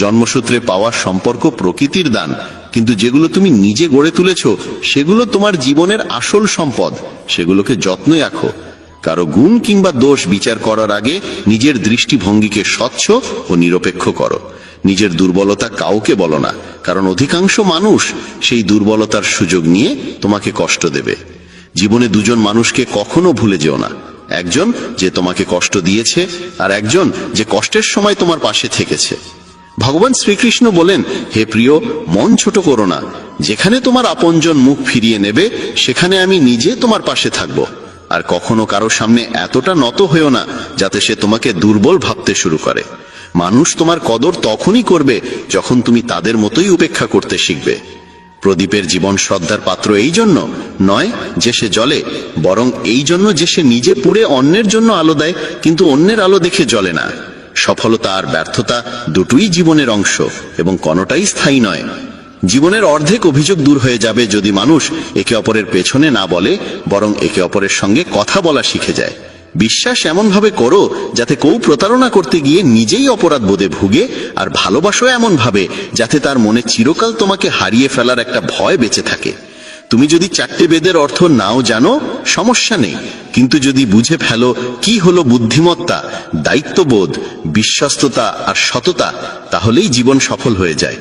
জন্মসূত্রে পাওয়া সম্পর্ক প্রকৃতির দান, কিন্তু যেগুলো তুমি নিজে গড়ে তুলেছ সেগুলো তোমার জীবনের আসল সম্পদ। সেগুলোকে যত্নে রাখো। কারো গুণ কিংবা দোষ বিচার করার আগে নিজের দৃষ্টিভঙ্গিকে স্বচ্ছ ও নিরপেক্ষ করো। নিজের দুর্বলতা কাউকে বলো না, কারণ অধিকাংশ মানুষ সেই দুর্বলতার সুযোগ নিয়ে তোমাকে কষ্ট দেবে। জীবনে দুজন মানুষকে কখনো ভুলে যেও না, একজন যে তোমাকে কষ্ট দিয়েছে আর একজন যে কষ্টের সময় তোমার পাশে থেকেছে। ভগবান শ্রীকৃষ্ণ বলেন, হে প্রিয়, মন ছোট করো না। যেখানে তোমার আপনজন মুখ ফিরিয়ে নেবে সেখানে আমি নিজে তোমার পাশে থাকব। আর কখনো কারো সামনে এতটা নত হয়েও না যাতে সে তোমাকে দুর্বল ভাবতে শুরু করে। মানুষ তোমার কদর তখনই করবে যখন তুমি তাদের মতোই উপেক্ষা করতে শিখবে। প্রদীপের জীবন শ্রদ্ধার পাত্র এই জন্য নয় যে সে জ্বলে, বরং এই জন্য যে সে নিজে পুড়ে অন্যের জন্য আলো দেয়, কিন্তু অন্যের আলো দেখে জ্বলে না। সফলতা আর ব্যর্থতা দুটোই জীবনের অংশ, এবং কোনোটাই স্থায়ী নয়। জীবনের অর্ধেক অভিযোগ দূর হয়ে যাবে যদি মানুষ একে অপরের পেছনে না বলে, বরং একে অপরের সঙ্গে কথা বলা শিখে যায়। বিশ্বাস এমন ভাবে করো যাতে কেউ প্রতারণা করতে গিয়ে নিজেই অপরাধ বোধে ভুগে, আর ভালোবাসো এমন ভাবে যাতে তার মনে চিরকাল তোমাকে হারিয়ে ফেলার একটা ভয় বেঁচে থাকে। তুমি যদি 4টে বেদের অর্থ নাও জানো সমস্যা নেই, কিন্তু যদি বুঝে ফেলো কি হলো বুদ্ধিমত্তা, দায়িত্ববোধ, বিশ্বস্ততা আর সততা, তাহলেই জীবন সফল হয়ে যায়।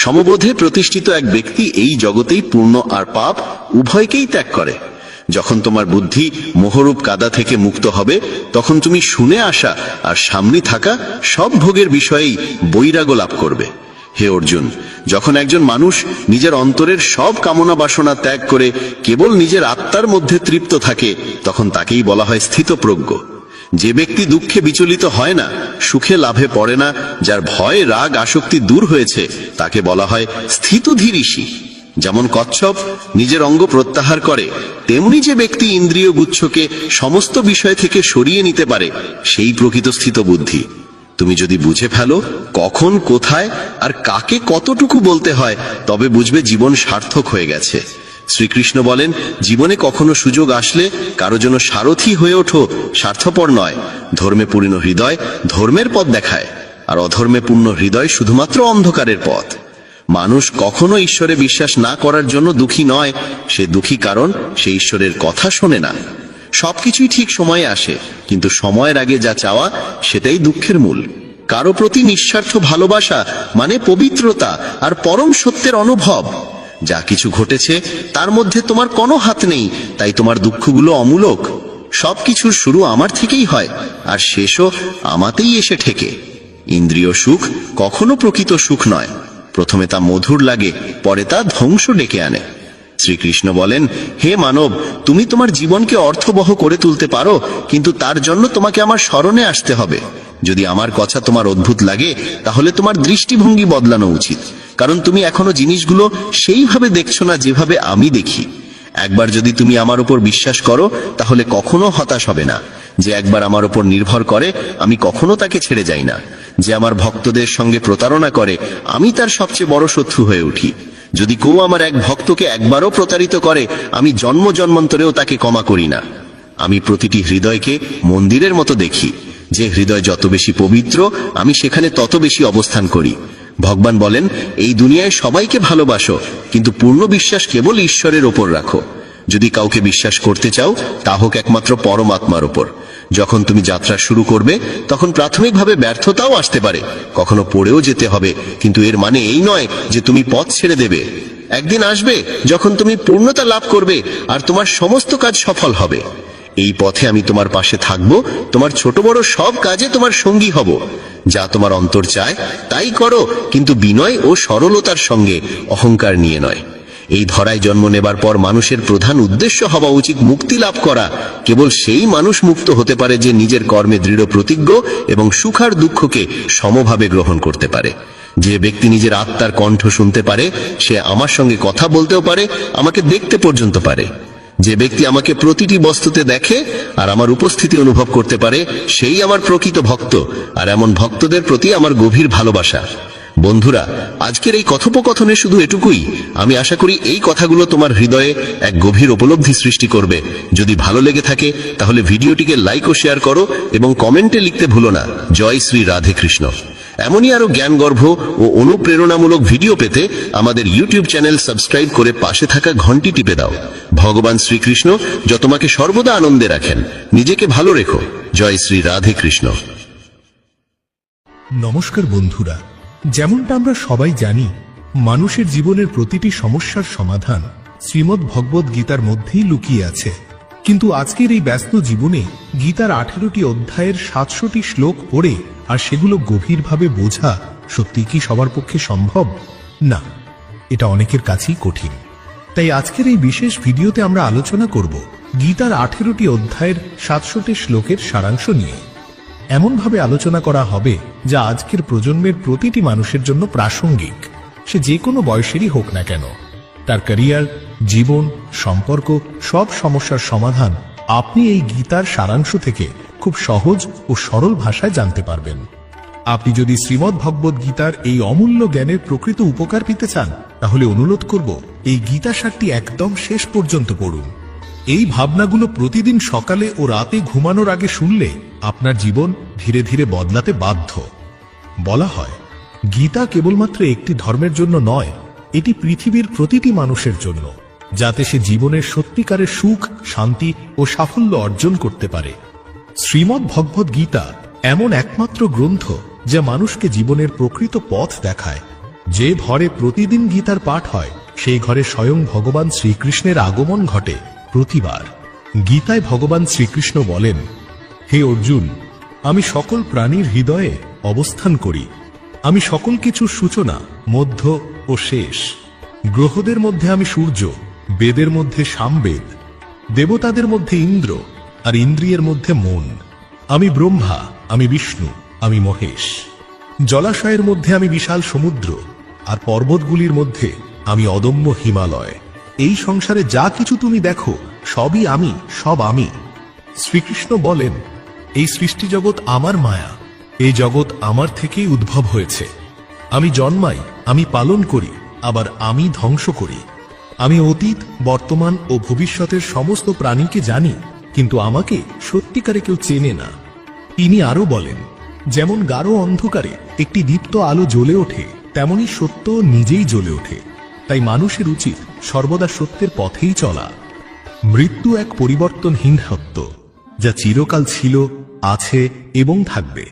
সমবোধে প্রতিষ্ঠিত এক ব্যক্তি এই জগতেই পূর্ণ আর পাপ উভয়কেই ত্যাগ করে। যখন তোমার বুদ্ধি মোহরূপ কাদা থেকে মুক্ত হবে তখন তুমি শুনে আসা আর সামনে থাকা সব ভোগের বিষয়েই বৈরাগ্য লাভ করবে। হে অর্জুন, যখন একজন মানুষ নিজের অন্তরের সব কামনা বাসনা ত্যাগ করে কেবল নিজের আত্মার মধ্যে তৃপ্ত থাকে তখন তাকেই বলা হয় স্থিতপ্রজ্ঞ। যে ব্যক্তি দুঃখে বিচলিত হয় না, সুখে লাভে পড়ে না, যার ভয়, রাগ, আসক্তি দূর হয়েছে, তাকে বলা হয় স্থিতধীর ঋষি। যেমন কচ্ছপ নিজের অঙ্গ প্রত্যাহার করে, তেমনি যে ব্যক্তি ইন্দ্রিয় গুচ্ছকে সমস্ত বিষয় থেকে সরিয়ে নিতে পারে সেই প্রকৃত স্থিত বুদ্ধি। তুমি যদি বুঝে ফেলো কখন, কোথায় আর কাকে কতটুকু বলতে হয়, তবে বুঝবে জীবন সার্থক হয়ে গেছে। শ্রীকৃষ্ণ বলেন, জীবনে কখনো সুযোগ আসলে কারো জন্য সারথি হয়ে ওঠো, স্বার্থপর নয়। ধর্মে পূর্ণ হৃদয় ধর্মের পথ দেখায়, আর অধর্মে পূর্ণ হৃদয় শুধুমাত্র অন্ধকারের পথ। মানুষ কখনো ঈশ্বরে বিশ্বাস না করার জন্য দুঃখী নয়, সে দুঃখী কারণ সে ঈশ্বরের কথা শোনে না। সবকিছুই ঠিক সময়ে আসে, কিন্তু সময়ের আগে যা চাওয়া সেটাই দুঃখের মূল। কারো প্রতি নিঃস্বার্থ ভালোবাসা মানে পবিত্রতা আর পরম সত্যের অনুভব। যা কিছু ঘটেছে তার মধ্যে তোমার কোনো হাত নেই, তাই তোমার দুঃখগুলো অমূলক। সবকিছুর শুরু আমার থেকেই হয়, আর শেষও আমাতেই এসে ঠেকে। ইন্দ্রিয় সুখ কখনো প্রকৃত সুখ নয়, প্রথমে তা মধুর লাগে, পরে তা ধ্বংস ডেকে আনে। শ্রীকৃষ্ণ বলেন, হে মানব, তুমি তোমার জীবনকে অর্থবহ করে তুলতে পারো, কিন্তু তার জন্য তোমাকে আমার স্মরণে আসতে হবে। যদি আমার কথা তোমার অদ্ভুত লাগে, তাহলে তোমার দৃষ্টিভঙ্গি বদলানো উচিত, কারণ তুমি এখনো জিনিসগুলো সেইভাবে দেখছো না যেভাবে আমি দেখি। একবার যদি তুমি আমার উপর বিশ্বাস করো, তাহলে কখনো হতাশ হবে না। যে একবার আমার উপর নির্ভর করে, আমি কখনো তাকে ছেড়ে যাই না। যে আমার ভক্তদের সঙ্গে প্রতারণা করে, আমি তার সবচেয়ে বড় শত্রু হয়ে উঠি। যদি কেউ আমার এক ভক্তকে একবারও প্রতারিত করে, আমি জন্ম জন্মান্তরেও তাকে ক্ষমা করি না। আমি প্রতিটি হৃদয়কে মন্দিরের মতো দেখি। যে হৃদয় যত বেশি পবিত্র, আমি সেখানে তত বেশি অবস্থান করি। ভগবান বলেন, এই দুনিয়ায় সবাইকে ভালোবাসো, কিন্তু পূর্ণ বিশ্বাস কেবল ঈশ্বরের ওপর রাখো। যদি কাউকে বিশ্বাস করতে চাও, তা হোক একমাত্র পরমাত্মার ওপর। যখন তুমি যাত্রা শুরু করবে, তখন প্রাথমিকভাবে ব্যর্থতাও আসতে পারে, কখনো পড়েও যেতে হবে, কিন্তু এর মানে এই নয় যে তুমি পথ ছেড়ে দেবে। একদিন আসবে যখন তুমি পূর্ণতা লাভ করবে, আর তোমার সমস্ত কাজ সফল হবে। এই পথে আমি তোমার পাশে থাকব, তোমার ছোট বড় সব কাজে তোমার সঙ্গী হব। যা তোমার অন্তর চায় তাই করো, কিন্তু বিনয় ও সরলতার সঙ্গে, অহংকার নিয়ে নয়। এই ধরায় জন্ম নেবার পর মানুষের প্রধান উদ্দেশ্য হওয়া উচিত মুক্তি লাভ করা। কেবল সেই মানুষ মুক্ত হতে পারে যে নিজের কর্মে দৃঢ় প্রতিজ্ঞ এবং সুখ আর দুঃখকে সমভাবে গ্রহণ করতে পারে। যে ব্যক্তি নিজের আত্মার কণ্ঠ শুনতে পারে, সে আমার সঙ্গে কথা বলতেও পারে, আমাকে দেখতে পর্যন্ত পারে। যে ব্যক্তি আমাকে প্রতিটি বস্তুতে দেখে আর আমার উপস্থিতি অনুভব করতে পারে, সেই আমার প্রকৃত ভক্ত। আর এমন ভক্তদের প্রতি আমার গভীর ভালোবাসা। বন্ধুরা, আজকের এই কথোপকথনে শুধু এটুকুই। আমি আশা করি এই কথাগুলো তোমার হৃদয়ে এক গভীর উপলব্ধি সৃষ্টি করবে। যদি ভালো লেগে থাকে, তাহলে ভিডিওটিকে লাইক ও শেয়ার করো এবং কমেন্টে লিখতে ভুলো না, জয় শ্রী রাধে কৃষ্ণ। এমনই আরো জ্ঞানগর্ভ ও অনুপ্রেরণামূলক ভিডিও পেতে আমাদের ইউটিউব চ্যানেল সাবস্ক্রাইব করে পাশে থাকা ঘন্টি টিপে দাও। ভগবান শ্রীকৃষ্ণ যত তোমাকে সর্বদা আনন্দে রাখেন। নিজেকে ভালো রেখো। জয় শ্রী রাধে কৃষ্ণ। নমস্কার বন্ধুরা, যেমনটা আমরা সবাই জানি, মানুষের জীবনের প্রতিটি সমস্যার সমাধান শ্রীমদ্ ভগবত গীতার মধ্যেই লুকিয়ে আছে। কিন্তু আজকের এই ব্যস্ত জীবনে গীতার 18টি অধ্যায়ের 700টি শ্লোক পড়ে আর সেগুলো গভীরভাবে বোঝা সত্যি কি সবার পক্ষে সম্ভব? না, এটা অনেকের কাছেই কঠিন। তাই আজকের এই বিশেষ ভিডিওতে আমরা আলোচনা করব গীতার 18টি অধ্যায়ের 700টি শ্লোকের সারাংশ নিয়ে। এমনভাবে আলোচনা করা হবে যা আজকের প্রজন্মের প্রতিটি মানুষের জন্য প্রাসঙ্গিক, সে যে কোনো বয়সেরই হোক না কেন। তার ক্যারিয়ার, জীবন, সম্পর্ক, সব সমস্যার সমাধান আপনি এই গীতার সারাংশ থেকে খুব সহজ ও সরল ভাষায় জানতে পারবেন। আপনি যদি শ্রীমদ্ ভগবত গীতার এই অমূল্য জ্ঞানের প্রকৃত উপকার পেতে চান, তাহলে অনুরোধ করব এই গীতা সারটি একদম শেষ পর্যন্ত পড়ুন। এই ভাবনাগুলো প্রতিদিন সকালে ও রাতে ঘুমানোর আগে শুনলে আপনার জীবন ধীরে ধীরে বদলাতে বাধ্য। বলা হয়, গীতা কেবলমাত্র একটি ধর্মের জন্য নয়, এটি পৃথিবীর প্রতিটি মানুষের জন্য, যাতে সে জীবনের সত্যিকারের সুখ, শান্তি ও সাফল্য অর্জন করতে পারে। শ্রীমদ্ ভগবত গীতা এমন একমাত্র গ্রন্থ যা মানুষকে জীবনের প্রকৃত পথ দেখায়। যে ঘরে প্রতিদিন গীতার পাঠ হয়, সেই ঘরে স্বয়ং ভগবান শ্রীকৃষ্ণের আগমন ঘটে প্রতিবার। গীতায় ভগবান শ্রীকৃষ্ণ বলেন, হে অর্জুন, আমি সকল প্রাণীর হৃদয়ে অবস্থান করি। আমি সকল কিছুর সূচনা, মধ্য ও শেষ। গ্রহদের মধ্যে আমি সূর্য, বেদের মধ্যে সামবেদ, দেবতাদের মধ্যে ইন্দ্র, আর ইন্দ্রিয়ের মধ্যে মন। আমি ব্রহ্মা, আমি বিষ্ণু, আমি মহেশ। জলাশয়ের মধ্যে আমি বিশাল সমুদ্র, আর পর্বতগুলির মধ্যে আমি অদম্য হিমালয়। এই সংসারে যা কিছু তুমি দেখো, সবই আমি, সব আমি। শ্রীকৃষ্ণ বলেন, এই সৃষ্টি জগৎ আমার মায়া, এই জগৎ আমার থেকেই উদ্ভব হয়েছে। আমি জন্মাই, আমি পালন করি, আবার আমি ধ্বংস করি। আমি অতীত, বর্তমান ও ভবিষ্যতের সমস্ত প্রাণীকে জানি, কিন্তু আমাকে সত্যিকারে কেউ চেনে না। তিনি আরো বলেন, যেমন গাঢ় অন্ধকারে একটি দীপ্ত আলো জ্বলে ওঠে, তেমনি সত্য নিজেই জ্বলে ওঠে। তাই মানুষের উচিত সর্বদা সত্যের পথেই চলা। মৃত্যু এক পরিবর্তনহীন সত্য, যা চিরকাল ছিল, আছে এবং থাকবে।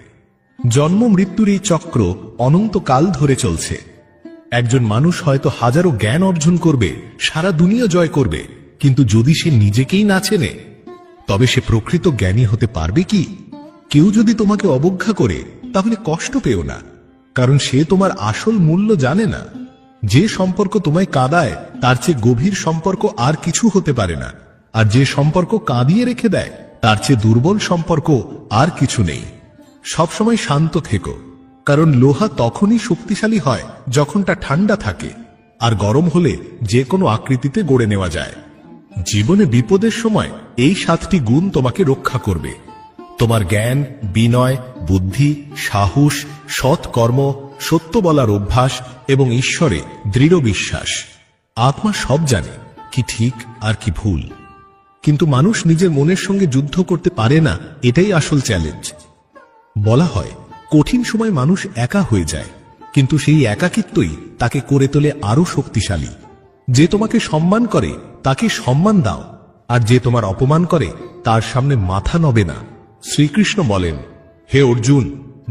জন্ম মৃত্যুর এই চক্র অনন্তকাল ধরে চলছে। একজন মানুষ হয়তো হাজারো জ্ঞান অর্জন করবে, সারা দুনিয়া জয় করবে, কিন্তু যদি সে নিজেকেই না চেনে, তবে সে প্রকৃত জ্ঞানী হতে পারবে কি? কেউ যদি তোমাকে অবজ্ঞা করে, তাহলে কষ্ট পেও না, কারণ সে তোমার আসল মূল্য জানে না। যে সম্পর্ক তোমায় কাঁদায়, তার চেয়ে গভীর সম্পর্ক আর কিছু হতে পারে না। আর যে সম্পর্ক কাঁদিয়ে রেখে দেয়, তার চেয়ে দুর্বল সম্পর্ক আর কিছু নেই। সবসময় শান্ত থেকো, কারণ লোহা তখনই শক্তিশালী হয় যখন তা ঠান্ডা থাকে, আর গরম হলে যে কোনো আকৃতিতে গড়ে নেওয়া যায়। জীবনে বিপদের সময় এই 7টি গুণ তোমাকে রক্ষা করবে: তোমার জ্ঞান, বিনয়, বুদ্ধি, সাহস, সৎ কর্ম, সত্য বলার অভ্যাস এবং ঈশ্বরে দৃঢ় বিশ্বাস। আত্মা সব জানে, কি ঠিক আর কি ভুল, কিন্তু মানুষ নিজের মনের সঙ্গে যুদ্ধ করতে পারে না। এটাই আসল চ্যালেঞ্জ। বলা হয়, কঠিন সময় মানুষ একা হয়ে যায়, কিন্তু সেই একাকিত্বই তাকে করে তোলে আরো শক্তিশালী। যে তোমাকে সম্মান করে তাকে সম্মান দাও, আর যে তোমার অপমান করে তার সামনে মাথা নবে না। শ্রীকৃষ্ণ বলেন, হে অর্জুন,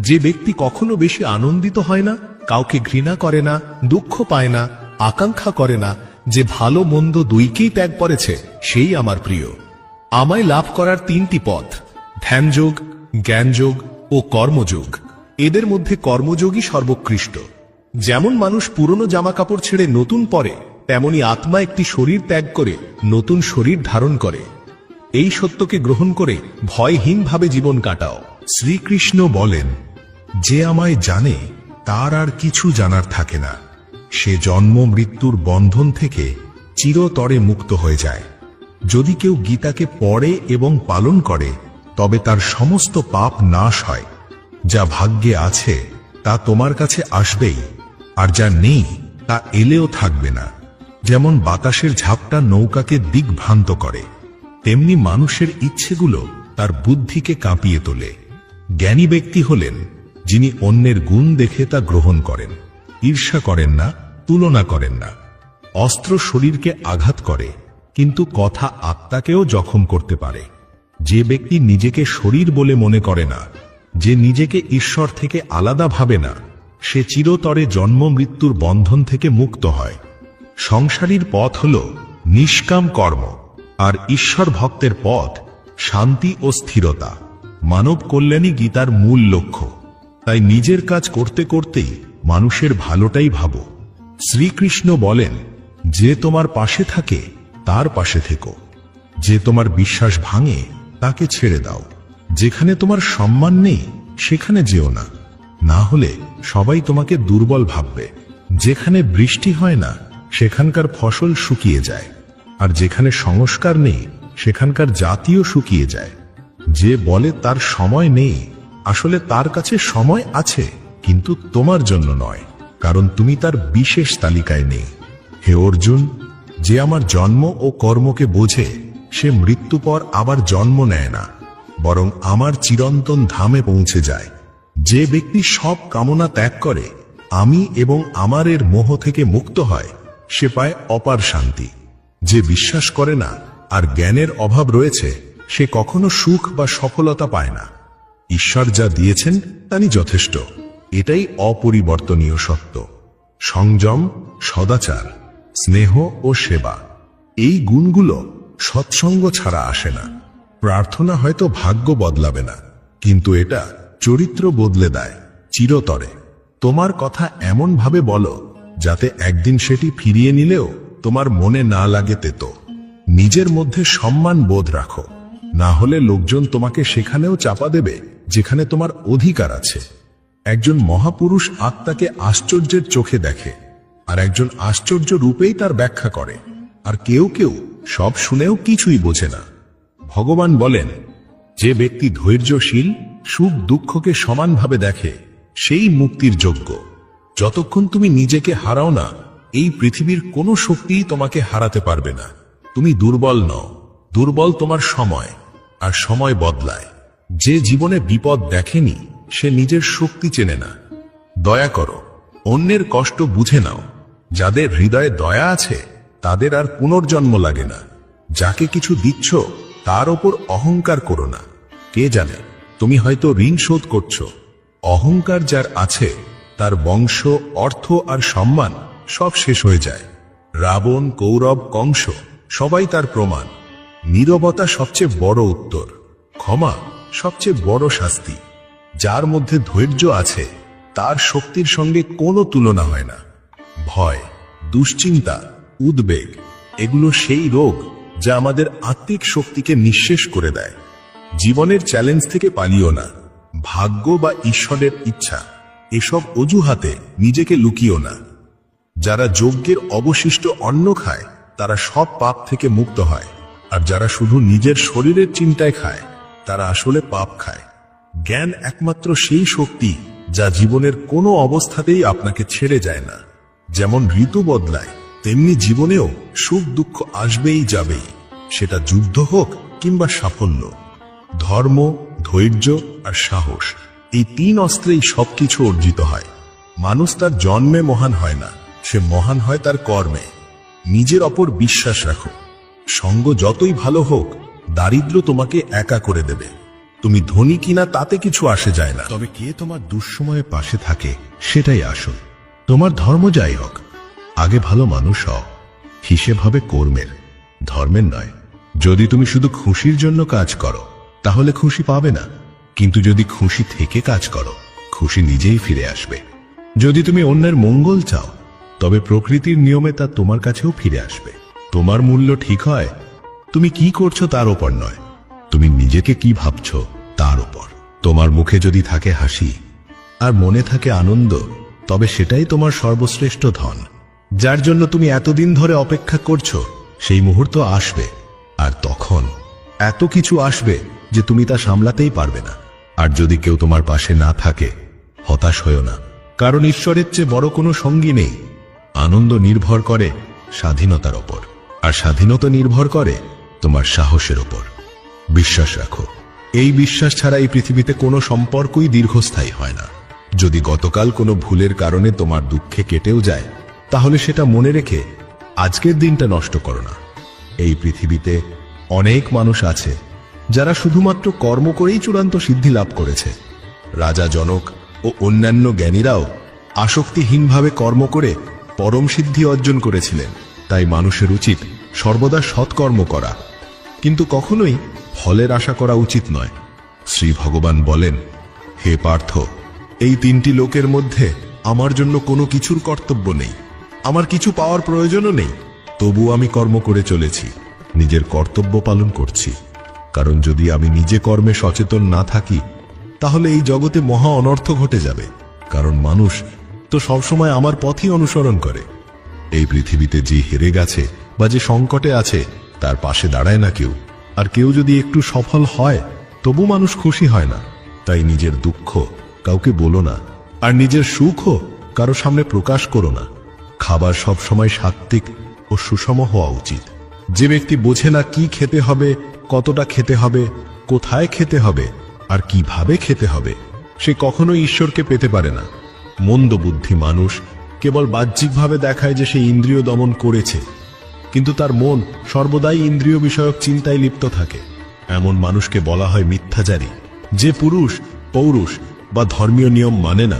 যে ব্যক্তি কখনো বেশি আনন্দিত হয় না, কাউকে ঘৃণা করে না, দুঃখ পায় না, আকাঙ্ক্ষা করে না, যে ভালো মন্দ দুইকেই ত্যাগ করেছে, সেই আমার প্রিয়। আমায় লাভ করার 3টি পথ: ধ্যানযোগ, জ্ঞানযোগ ও কর্মযোগ। এদের মধ্যে কর্মযোগই সর্বোৎকৃষ্ট। যেমন মানুষ পুরনো জামা কাপড় ছেড়ে নতুন পরে, তেমনি আত্মা একটি শরীর ত্যাগ করে নতুন শরীর ধারণ করে। এই সত্যকে গ্রহণ করে ভয়হীনভাবে জীবন কাটাও। শ্রীকৃষ্ণ বলেন, যে আমায় জানে তার আর কিছু জানার থাকে না। সে জন্ম মৃত্যুর বন্ধন থেকে চিরতরে মুক্ত হয়ে যায়। যদি কেউ গীতাকে পড়ে এবং পালন করে, তবে তার সমস্ত পাপ নাশ হয়। যা ভাগ্যে আছে তা তোমার কাছে আসবেই, আর যা নেই তা এলেও থাকবে না। যেমন বাতাসের ঝাপটা নৌকাকে দিকভ্রান্ত করে, তেমনি মানুষের ইচ্ছেগুলো তার বুদ্ধিকে কাঁপিয়ে তোলে। জ্ঞানী ব্যক্তি হলেন যিনি অন্যের গুণ দেখে তা গ্রহণ করেন, ঈর্ষা করেন না, তুলনা করেন না। অস্ত্র শরীরকে আঘাত করে, কিন্তু কথা আত্মাকেও জখম করতে পারে। যে ব্যক্তি নিজেকে শরীর বলে মনে করে না, যে নিজেকে ঈশ্বর থেকে আলাদা ভাবে না, সে চিরতরে জন্ম মৃত্যুর বন্ধন থেকে মুক্ত হয়। সংসারীর পথ হল নিষ্কাম কর্ম, আর ঈশ্বর ভক্তের পথ শান্তি ও স্থিরতা। মানব কল্যাণই গীতার মূল লক্ষ্য। তাই নিজের কাজ করতে করতেই মানুষের ভালোটাই ভাবো। শ্রীকৃষ্ণ বলেন, যে তোমার পাশে থাকে তার পাশে থেকো, যে তোমার বিশ্বাস ভাঙে তাকে ছেড়ে দাও। যেখানে তোমার সম্মান নেই সেখানে যেও না, না হলে সবাই তোমাকে দুর্বল ভাববে। যেখানে বৃষ্টি হয় না সেখানকার ফসল শুকিয়ে যায়, আর যেখানে সংস্কার নেই সেখানকার জাতিও শুকিয়ে যায়। যে বলে তার সময় নেই, আসলে তার কাছে সময় আছে, কিন্তু তোমার জন্য নয়, কারণ তুমি তার বিশেষ তালিকায় নেই। হে অর্জুন, যে আমার জন্ম ও কর্মকে বোঝে, সে মৃত্যু পর আবার জন্ম নেয় না, বরং আমার চিরন্তন ধামে পৌঁছে যায়। যে ব্যক্তি সব কামনা ত্যাগ করে, আমি এবং আমারের মোহ থেকে মুক্ত হয়, সে পায় অপার শান্তি। যে বিশ্বাস করে না আর জ্ঞানের অভাব রয়েছে, সে কখনো সুখ বা সফলতা পায় না। ঈশ্বর যা দিয়েছেন তাই যথেষ্ট। এটাই অপরিবর্তনীয় সত্য। সংযম, সদাচার, স্নেহ ও সেবা, এই গুণগুলো সৎসঙ্গ ছাড়া আসে না। প্রার্থনা হয়তো ভাগ্য বদলাবে না, কিন্তু এটা চরিত্র বদলে দেয় চিরতরে। তোমার কথা এমন ভাবে বলো যাতে একদিন সেটি ফিরিয়ে নিলেও তোমার মনে না লাগে তেতো। নিজের মধ্যে সম্মান বোধ রাখো, না হলে লোকজন তোমাকে সেখানেও চাপা দেবে যেখানে তোমার অধিকার আছে। একজন মহাপুরুষ আত্মাকে আশ্চর্যের চোখে দেখে, আর একজন আশ্চর্য রূপেই তার ব্যাখ্যা করে, আর কেউ কেউ সব শুনেও কিছুই বোঝে না। ভগবান বলেন, যে ব্যক্তি ধৈর্যশীল সুখ দুঃখকে সমানভাবে দেখে সেই মুক্তির যোগ্য। যতক্ষণ তুমি নিজেকে হারাও না, এই পৃথিবীর কোনো শক্তিই তোমাকে হারাতে পারবে না। তুমি দুর্বল নও, দুর্বল তোমার সময়, আর সময় বদলায়। যে জীবনে বিপদ দেখেনি সে নিজের শক্তি চেনে না। দয়া করো, অন্যের কষ্ট বুঝে নাও। যাদের হৃদয়ে দয়া আছে তাদের আর পুনর্জন্ম লাগে না। যাকে কিছু দিচ্ছ তার ওপর অহংকার করো না। কে জানে তুমি হয়তো ঋণ শোধ করছো। অহংকার যার আছে তার বংশ, অর্থ আর সম্মান সব শেষ হয়ে যায়। রাবণ, কৌরব, কংস সবাই তার প্রমাণ। নীরবতা সবচেয়ে বড় উত্তর, ক্ষমা সবচেয়ে বড় শাস্তি। যার মধ্যে ধৈর্য আছে তার শক্তির সঙ্গে কোনো তুলনা হয় না। ভয়, দুশ্চিন্তা, উদ্বেগ এগুলো সেই রোগ যা আমাদের আত্মিক শক্তিকে নিঃশেষ করে দেয়। জীবনের চ্যালেঞ্জ থেকে পালিও না। ভাগ্য বা ঈশ্বরের ইচ্ছা এসব অজুহাতে নিজেকে লুকিও না। যারা যজ্ঞের অবশিষ্ট অন্ন খায় তারা সব পাপ থেকে মুক্ত হয়, আর যারা শুধু নিজের শরীরের চিন্তায় খায় তারা আসলে পাপ খায়। জ্ঞান একমাত্র সেই শক্তি যা জীবনের কোনো অবস্থাতেই আপনাকে ছেড়ে যায় না। যেমন ঋতু বদলায় তেমনি জীবনেও সুখ দুঃখ আসবেই যাবেই, সেটা যুদ্ধ হোক কিংবা সাফল্য। ধর্ম, ধৈর্য আর সাহস এই তিন অস্ত্রেই সবকিছু অর্জিত হয়। মানুষ তার জন্মে মহান হয় না, সে মহান হয় তার কর্মে। নিজের ওপর বিশ্বাস রাখো। সঙ্গ যতই ভালো হোক, দারিদ্র তোমাকে একা করে দেবে। তুমি ধনী কিনা তাতে কিছু আসে যায় না, তবে কে তোমার দুঃসময়ে পাশে থাকে সেটাই আসল। তোমার ধর্ম যাই হোক, আগে ভালো মানুষ হও। হিসেব হবে কর্মের, ধর্মের নয়। যদি তুমি শুধু খুশির জন্য কাজ করো তাহলে খুশি পাবে না, কিন্তু যদি খুশি থেকে কাজ করো খুশি নিজেই ফিরে আসবে। যদি তুমি অন্যের মঙ্গল চাও তবে প্রকৃতির নিয়মে তা তোমার কাছেও ফিরে আসবে। তোমার মূল্য ঠিক হয় তুমি কি করছো তার উপর নয়, তুমি নিজেকে কি ভাবছো তার উপর। তোমার মুখে যদি থাকে হাসি আর মনে থাকে আনন্দ, তবে সেটাই তোমার সর্বশ্রেষ্ঠ ধন। যার জন্য তুমি এতদিন ধরে অপেক্ষা করছো সেই মুহূর্ত আসবে, আর তখন এত কিছু আসবে যে তুমি তা সামলাতেই পারবে না। আর যদি কেউ তোমার পাশে না থাকে, হতাশ হয়ো না, কারণ ঈশ্বরের চেয়ে বড় কোনো সঙ্গী নেই। আনন্দ নির্ভর করে স্বাধীনতার ওপর, আর স্বাধীনতা নির্ভর করে তোমার সাহসের ওপর। বিশ্বাস রাখো, এই বিশ্বাস ছাড়া এই পৃথিবীতে কোনো সম্পর্কই দীর্ঘস্থায়ী হয় না। যদি গতকাল কোনো ভুলের কারণে তোমার দুঃখে কেটেও যায়, তাহলে সেটা মনে রেখে আজকের দিনটা নষ্ট করো না। এই পৃথিবীতে অনেক মানুষ আছে যারা শুধুমাত্র কর্ম করেই চূড়ান্ত সিদ্ধি লাভ করেছে। রাজা জনক ও অন্যান্য জ্ঞানীরাও আসক্তিহীনভাবে কর্ম করে পরম সিদ্ধি অর্জন করেছিলেন। তাই মানুষের উচিত সর্বদা সৎকর্ম করা, কিন্তু কখনোই ফলের আশা করা উচিত নয়। শ্রী ভগবান বলেন, হে পার্থ, এই তিনটি লোকের মধ্যে আমার জন্য কোনো কিছুর কর্তব্য নেই, আমার কিছু পাওয়ার প্রয়োজনও নেই। তবু আমি কর্ম করে চলেছি, নিজের কর্তব্য পালন করছি। কারণ যদি আমি নিজে কর্মে সচেতন না থাকি তাহলে এই জগতে মহা অনর্থ ঘটে যাবে। কারণ মানুষ তো সবসময় আমার পথই অনুসরণ করে। এই পৃথিবীতে যে হেরে গেছে বা যে সংকটে আছে তার পাশে দাঁড়ায় না কেউ। আর কেউ যদি একটু সফল হয় তবু মানুষ খুশি হয় না। তাই নিজের দুঃখ কাউকে বলো না, আর নিজের সুখও কারো সামনে প্রকাশ করো না। খাবার সবসময় সাত্ত্বিক ও সুষম হওয়া উচিত। যে ব্যক্তি বোঝে না কি খেতে হবে, কতটা খেতে হবে, কোথায় খেতে হবে আর কিভাবে খেতে হবে, সে কখনোই ঈশ্বরকে পেতে পারে না। মন্দ বুদ্ধি মানুষ কেবল বাহ্যিকভাবে দেখায় যে সে ইন্দ্রিয় দমন করেছে, কিন্তু তার মন সর্বদাই ইন্দ্রিয় বিষয়ক চিন্তায় লিপ্ত থাকে। এমন মানুষকে বলা হয় মিথ্যাচারী, যে পুরুষ, পৌরুষ বা ধর্মীয় নিয়ম মানে না,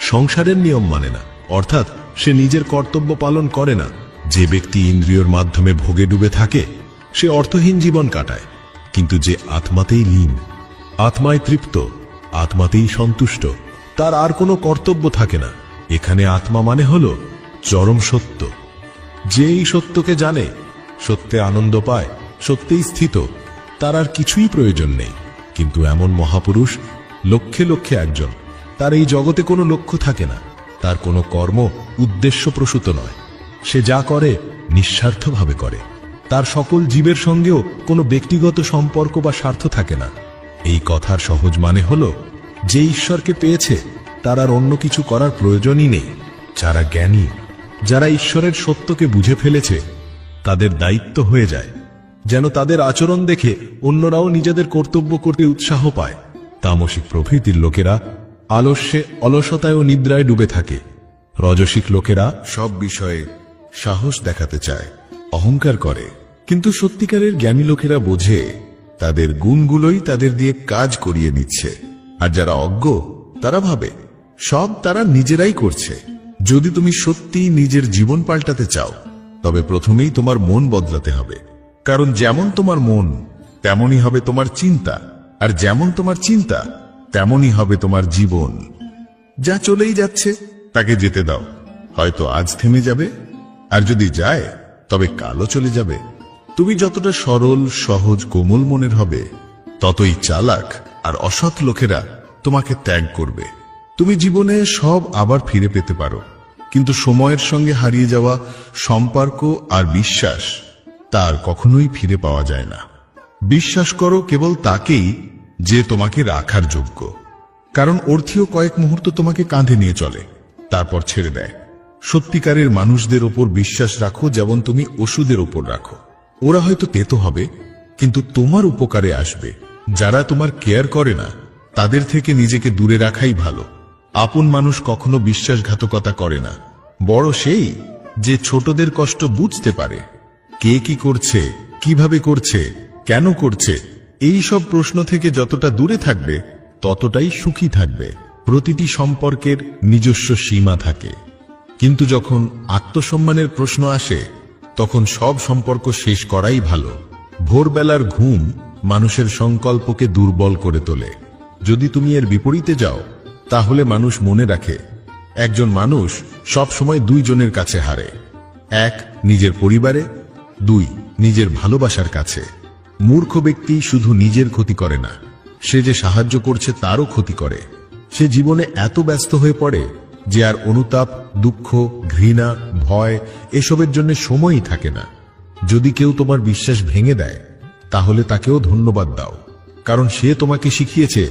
সংসারের নিয়ম মানে না, অর্থাৎ সে নিজের কর্তব্য পালন করে না। যে ব্যক্তি ইন্দ্রিয়র মাধ্যমে ভোগে ডুবে থাকে সে অর্থহীন জীবন কাটায়, কিন্তু যে আত্মাতেই লীন, আত্মায় তৃপ্ত, আত্মাতেই সন্তুষ্ট, তার আর কোনো কর্তব্য থাকে না। এখানে আত্মা মানে হলো চরম সত্য। যে এই সত্যকে জানে, সত্যে আনন্দ পায়, সত্যেই স্থিত, তার আর কিছুই প্রয়োজন নেই। কিন্তু এমন মহাপুরুষ লক্ষে লক্ষে একজন, তার এই জগতে কোনো লক্ষ্য থাকে না, তার কোনো কর্ম উদ্দেশ্যপ্রসূত নয়। সে যা করে নিঃস্বার্থভাবে করে, তার সকল জীবের সঙ্গেও কোনো ব্যক্তিগত সম্পর্ক বা স্বার্থ থাকে না। এই কথার সহজ মানে হলো, যে ঈশ্বরকে পেয়েছে তার আর অন্য কিছু করার প্রয়োজনই নেই। যারা জ্ঞানী, যারা ঈশ্বরের সত্যকে বুঝে ফেলেছে, তাদের দায়িত্ব হয়ে যায় যেন তাদের আচরণ দেখে অন্যরাও নিজেদের কর্তব্য করতে উৎসাহ পায়। তামসিক প্রভৃতির লোকেরা আলস্যে, অলসতায় ও নিদ্রায় ডুবে থাকে। রজসিক লোকেরা সব বিষয়ে সাহস দেখাতে চায়, অহংকার করে। কিন্তু সত্যিকারের জ্ঞানী লোকেরা বোঝে তাদের গুণগুলোই তাদের দিয়ে কাজ করিয়ে নিচ্ছে। আর যারা অজ্ঞ, তারা ভাবে সব তারা নিজেরাই করছে। যদি তুমি সত্যি নিজের জীবন পাল্টাতে চাও, তবে প্রথমেই তোমার মন বদলাতে হবে। কারণ যেমন তোমার মন, তেমনই হবে তোমার চিন্তা, আর যেমন তোমার চিন্তা, তেমনই হবে তোমার জীবন। যা চলেই যাচ্ছে তাকে যেতে দাও। হয়তো আজ থেমে যাবে, আর যদি যায় তবে কালও চলে যাবে। তুমি যতটা সরল, সহজ, কোমল মনের হবে, ততই চালাক আর অসৎ লোকেরা তোমাকে ত্যাগ করবে। তুমি জীবনে সব আবার ফিরে পেতে পারো, কিন্তু সময়ের সঙ্গে হারিয়ে যাওয়া সম্পর্ক আর বিশ্বাস, তার কখনোই ফিরে পাওয়া যায় না। বিশ্বাস করো কেবল তাকেই যে তোমাকে রাখার যোগ্য। কারণ অর্থীয় কয়েক মুহূর্ত তোমাকে কাঁধে নিয়ে চলে, তারপর ছেড়ে দেয়। সত্যিকারের মানুষদের ওপর বিশ্বাস রাখো যেমন তুমি ওষুধের ওপর রাখো। ওরা হয়তো তেতো হবে, কিন্তু তোমার উপকারে আসবে। যারা তোমার কেয়ার করে না, তাদের থেকে নিজেকে দূরে রাখাই ভালো। আপন মানুষ কখনো বিশ্বাসঘাতকতা করে না। বড় সেই যে ছোটদের কষ্ট বুঝতে পারে। কে কি করছে, কিভাবে করছে, কেন করছে, এই সব প্রশ্ন থেকে যতটা দূরে থাকবে, ততটাই সুখী থাকবে। প্রতিটি সম্পর্কের নিজস্ব সীমা থাকে, কিন্তু যখন আত্মসম্মানের প্রশ্ন আসে, তখন সব সম্পর্ক শেষ করাই ভালো। ভোরবেলার ঘুম মানুষের সংকল্পকে দুর্বল করে তোলে। যদি তুমি এর বিপরীতে যাও, তাহলে মানুষ মনে রাখে একজন মানুষ সব সময় দুইজনের কাছে হারে। এক, নিজের পরিবারে; দুই, নিজের ভালোবাসার কাছে। মূর্খ ব্যক্তি শুধু নিজের ক্ষতি করে না, সে যে সাহায্য করছে তারও ক্ষতি করে। সে জীবনে এত ব্যস্ত হয়ে পড়ে যে আর অনুতাপ, দুঃখ, ঘৃণা, ভয় এসবের জন্য সময়ই থাকে না। যদি কেউ তোমার বিশ্বাস ভেঙে দেয়, তাহলে তাকেও ধন্যবাদ দাও, কারণ সে তোমাকে শিখিয়েছে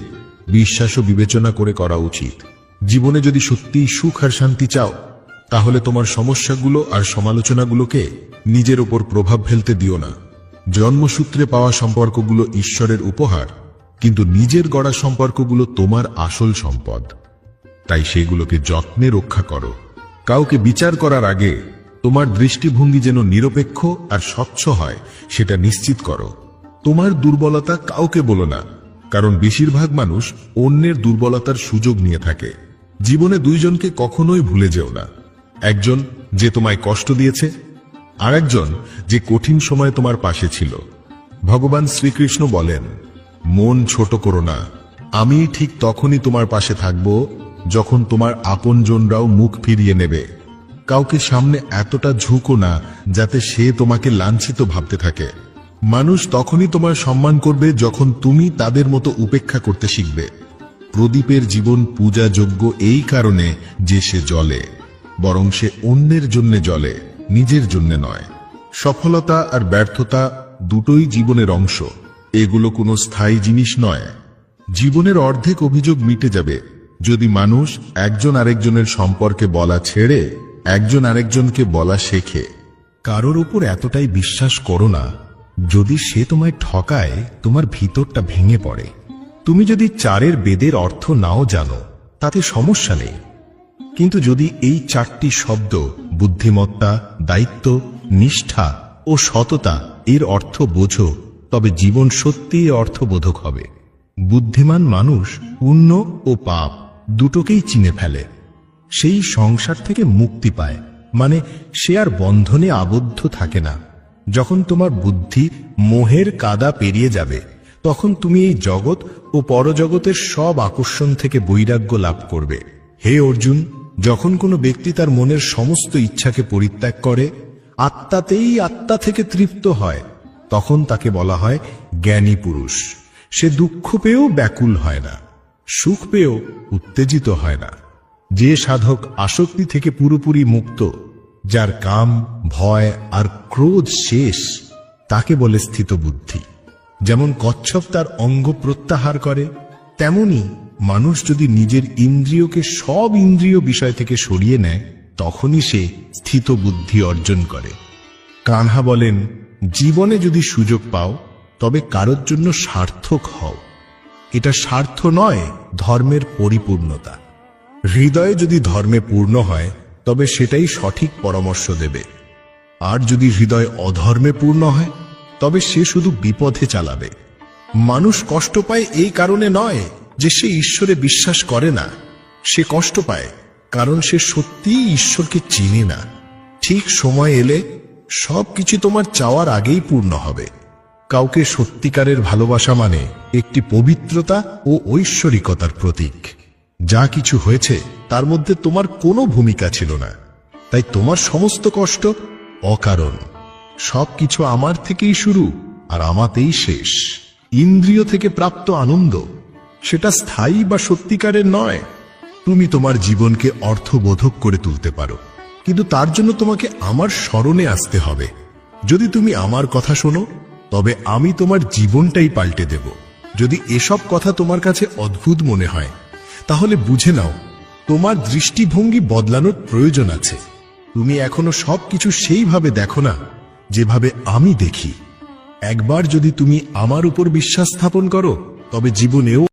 বিশ্বাসও বিবেচনা করে করা উচিত। জীবনে যদি সত্যিই সুখ আর শান্তি চাও, তাহলে তোমার সমস্যাগুলো আর সমালোচনাগুলোকে নিজের উপর প্রভাব ফেলতে দিও না। জন্মসূত্রে পাওয়া সম্পর্কগুলো ঈশ্বরের উপহার, কিন্তু নিজের গড়া সম্পর্কগুলো তোমার আসল সম্পদ। তাই সেগুলোকে যত্নে রক্ষা করো। কাউকে বিচার করার আগে তোমার দৃষ্টিভঙ্গি যেন নিরপেক্ষ আর স্বচ্ছ হয়, সেটা নিশ্চিত করো। তোমার দুর্বলতা কাউকে বলো না, কারণ বেশিরভাগ মানুষ অন্যের দুর্বলতার সুযোগ নিয়ে থাকে। জীবনে দুইজনকে কখনোই ভুলে যেও না। একজন যে তোমায় কষ্ট দিয়েছে, আর একজন যে কঠিন সময় তোমার পাশে ছিল। ভগবান শ্রীকৃষ্ণ বলেন, মন ছোট করো না, আমি ঠিক তখনই তোমার পাশে থাকব যখন তোমার আপনজনরাও মুখ ফিরিয়ে নেবে। কাউকে সামনে এতটা ঝুঁকো না যাতে সে তোমাকে লাঞ্ছিত ভাবতে থাকে। মানুষ তখনই তোমার সম্মান করবে যখন তুমি তাদের মতো উপেক্ষা করতে শিখবে। প্রদীপের জীবন পূজাযোগ্য এই কারণে যে সে জ্বলে, বরং সে অন্যের জন্য জ্বলে, নিজের জন্য নয়। সফলতা আর ব্যর্থতা দুটোই জীবনের অংশ, এগুলো কোনো স্থায়ী জিনিস নয়। জীবনের অর্ধেক অভিযোগ মিটে যাবে যদি মানুষ একজন আরেকজনের সম্পর্কে বলা ছেড়ে একজন আরেকজনকে বলা শেখে। কারোর উপর এতটাই বিশ্বাস করো না, যদি সে তোমায় ঠকায় তোমার ভিতরটা ভেঙে পড়ে। তুমি যদি চারের বেদের অর্থ নাও জানো, তাতে সমস্যা নেই, কিন্তু যদি এই চারটি শব্দ বুদ্ধিমত্তা, দায়িত্ব, নিষ্ঠা ও সততা এর অর্থ বোঝো, তবে জীবন সত্যিই অর্থবোধক হবে। বুদ্ধিমান মানুষ পুণ্য ও পাপ দুটোকেই চিনে ফেলে। সেই সংসার থেকে মুক্তি পায়, মানে সে আর বন্ধনে আবদ্ধ থাকে না। যখন তোমার বুদ্ধি মোহের কাদা পেরিয়ে যাবে, তখন তুমি এই জগৎ ও পরজগতের সব আকর্ষণ থেকে বৈরাগ্য লাভ করবে। হে অর্জুন, যখন কোনো ব্যক্তি তার মনের সমস্ত ইচ্ছাকে পরিত্যাগ করে, আত্মাতেই আত্মা থেকে তৃপ্ত হয়, তখন তাকে বলা হয় জ্ঞানী পুরুষ। সে দুঃখ পেয়েও ব্যাকুল হয় না, সুখ পেয়েও উত্তেজিত হয় না। যে সাধক আসক্তি থেকে পুরোপুরি মুক্ত, যার কাম, ভয় আর ক্রোধ শেষ, তাকে বলে স্থিত বুদ্ধি। যেমন কচ্ছপ তার অঙ্গ প্রত্যাহার করে, তেমনি মানুষ যদি নিজের ইন্দ্রিয়কে সব ইন্দ্রিয় বিষয় থেকে সরিয়ে নেয়, তখনই সে স্থিত বুদ্ধি অর্জন করে। কানহা বলেন, জীবনে যদি সুযোগ পাও তবে কারোর জন্য সার্থক হও। এটা স্বার্থ নয়, ধর্মের পরিপূর্ণতা। হৃদয়ে যদি ধর্মে পূর্ণ হয় তবে সেটাই সঠিক পরামর্শ দেবে। আর যদি হৃদয় অধর্মে পূর্ণ হয় তবে সে শুধু বিপথে চালাবে। মানুষ কষ্ট পায় এই কারণে নয় যে সে ঈশ্বরে বিশ্বাস করে না, সে কষ্ট পায় কারণ সে সত্যিই ঈশ্বরকে চিনে না। ঠিক সময় এলে সবকিছু তোমার চাওয়ার আগেই পূর্ণ হবে। কাউকে সত্যিকারের ভালোবাসা মানে একটি পবিত্রতা ও ঐশ্বরিকতার প্রতীক। যা কিছু হয়েছে তার মধ্যে তোমার কোনো ভূমিকা ছিল না, তাই তোমার সমস্ত কষ্ট অকারণ। সবকিছু আমার থেকেই শুরু আর আমাতেই শেষ। ইন্দ্রিয় থেকে প্রাপ্ত আনন্দ সেটা স্থায়ী বা সত্যিকারের নয়। তুমি তোমার জীবনকে অর্থবোধক করে তুলতে পারো, কিন্তু তার জন্য তোমাকে আমার স্মরণে আসতে হবে। যদি তুমি আমার কথা শোনো তবে আমি তোমার জীবনটাই পাল্টে দেব। যদি এসব কথা তোমার কাছে অদ্ভুত মনে হয় তাহলে বুঝে নাও তোমার দৃষ্টিভঙ্গি বদলানোর প্রয়োজন আছে। তুমি এখনো সবকিছু সেইভাবে দেখো না যেভাবে আমি দেখি। একবার যদি তুমি আমার উপর বিশ্বাস স্থাপন করো তবে জীবনেও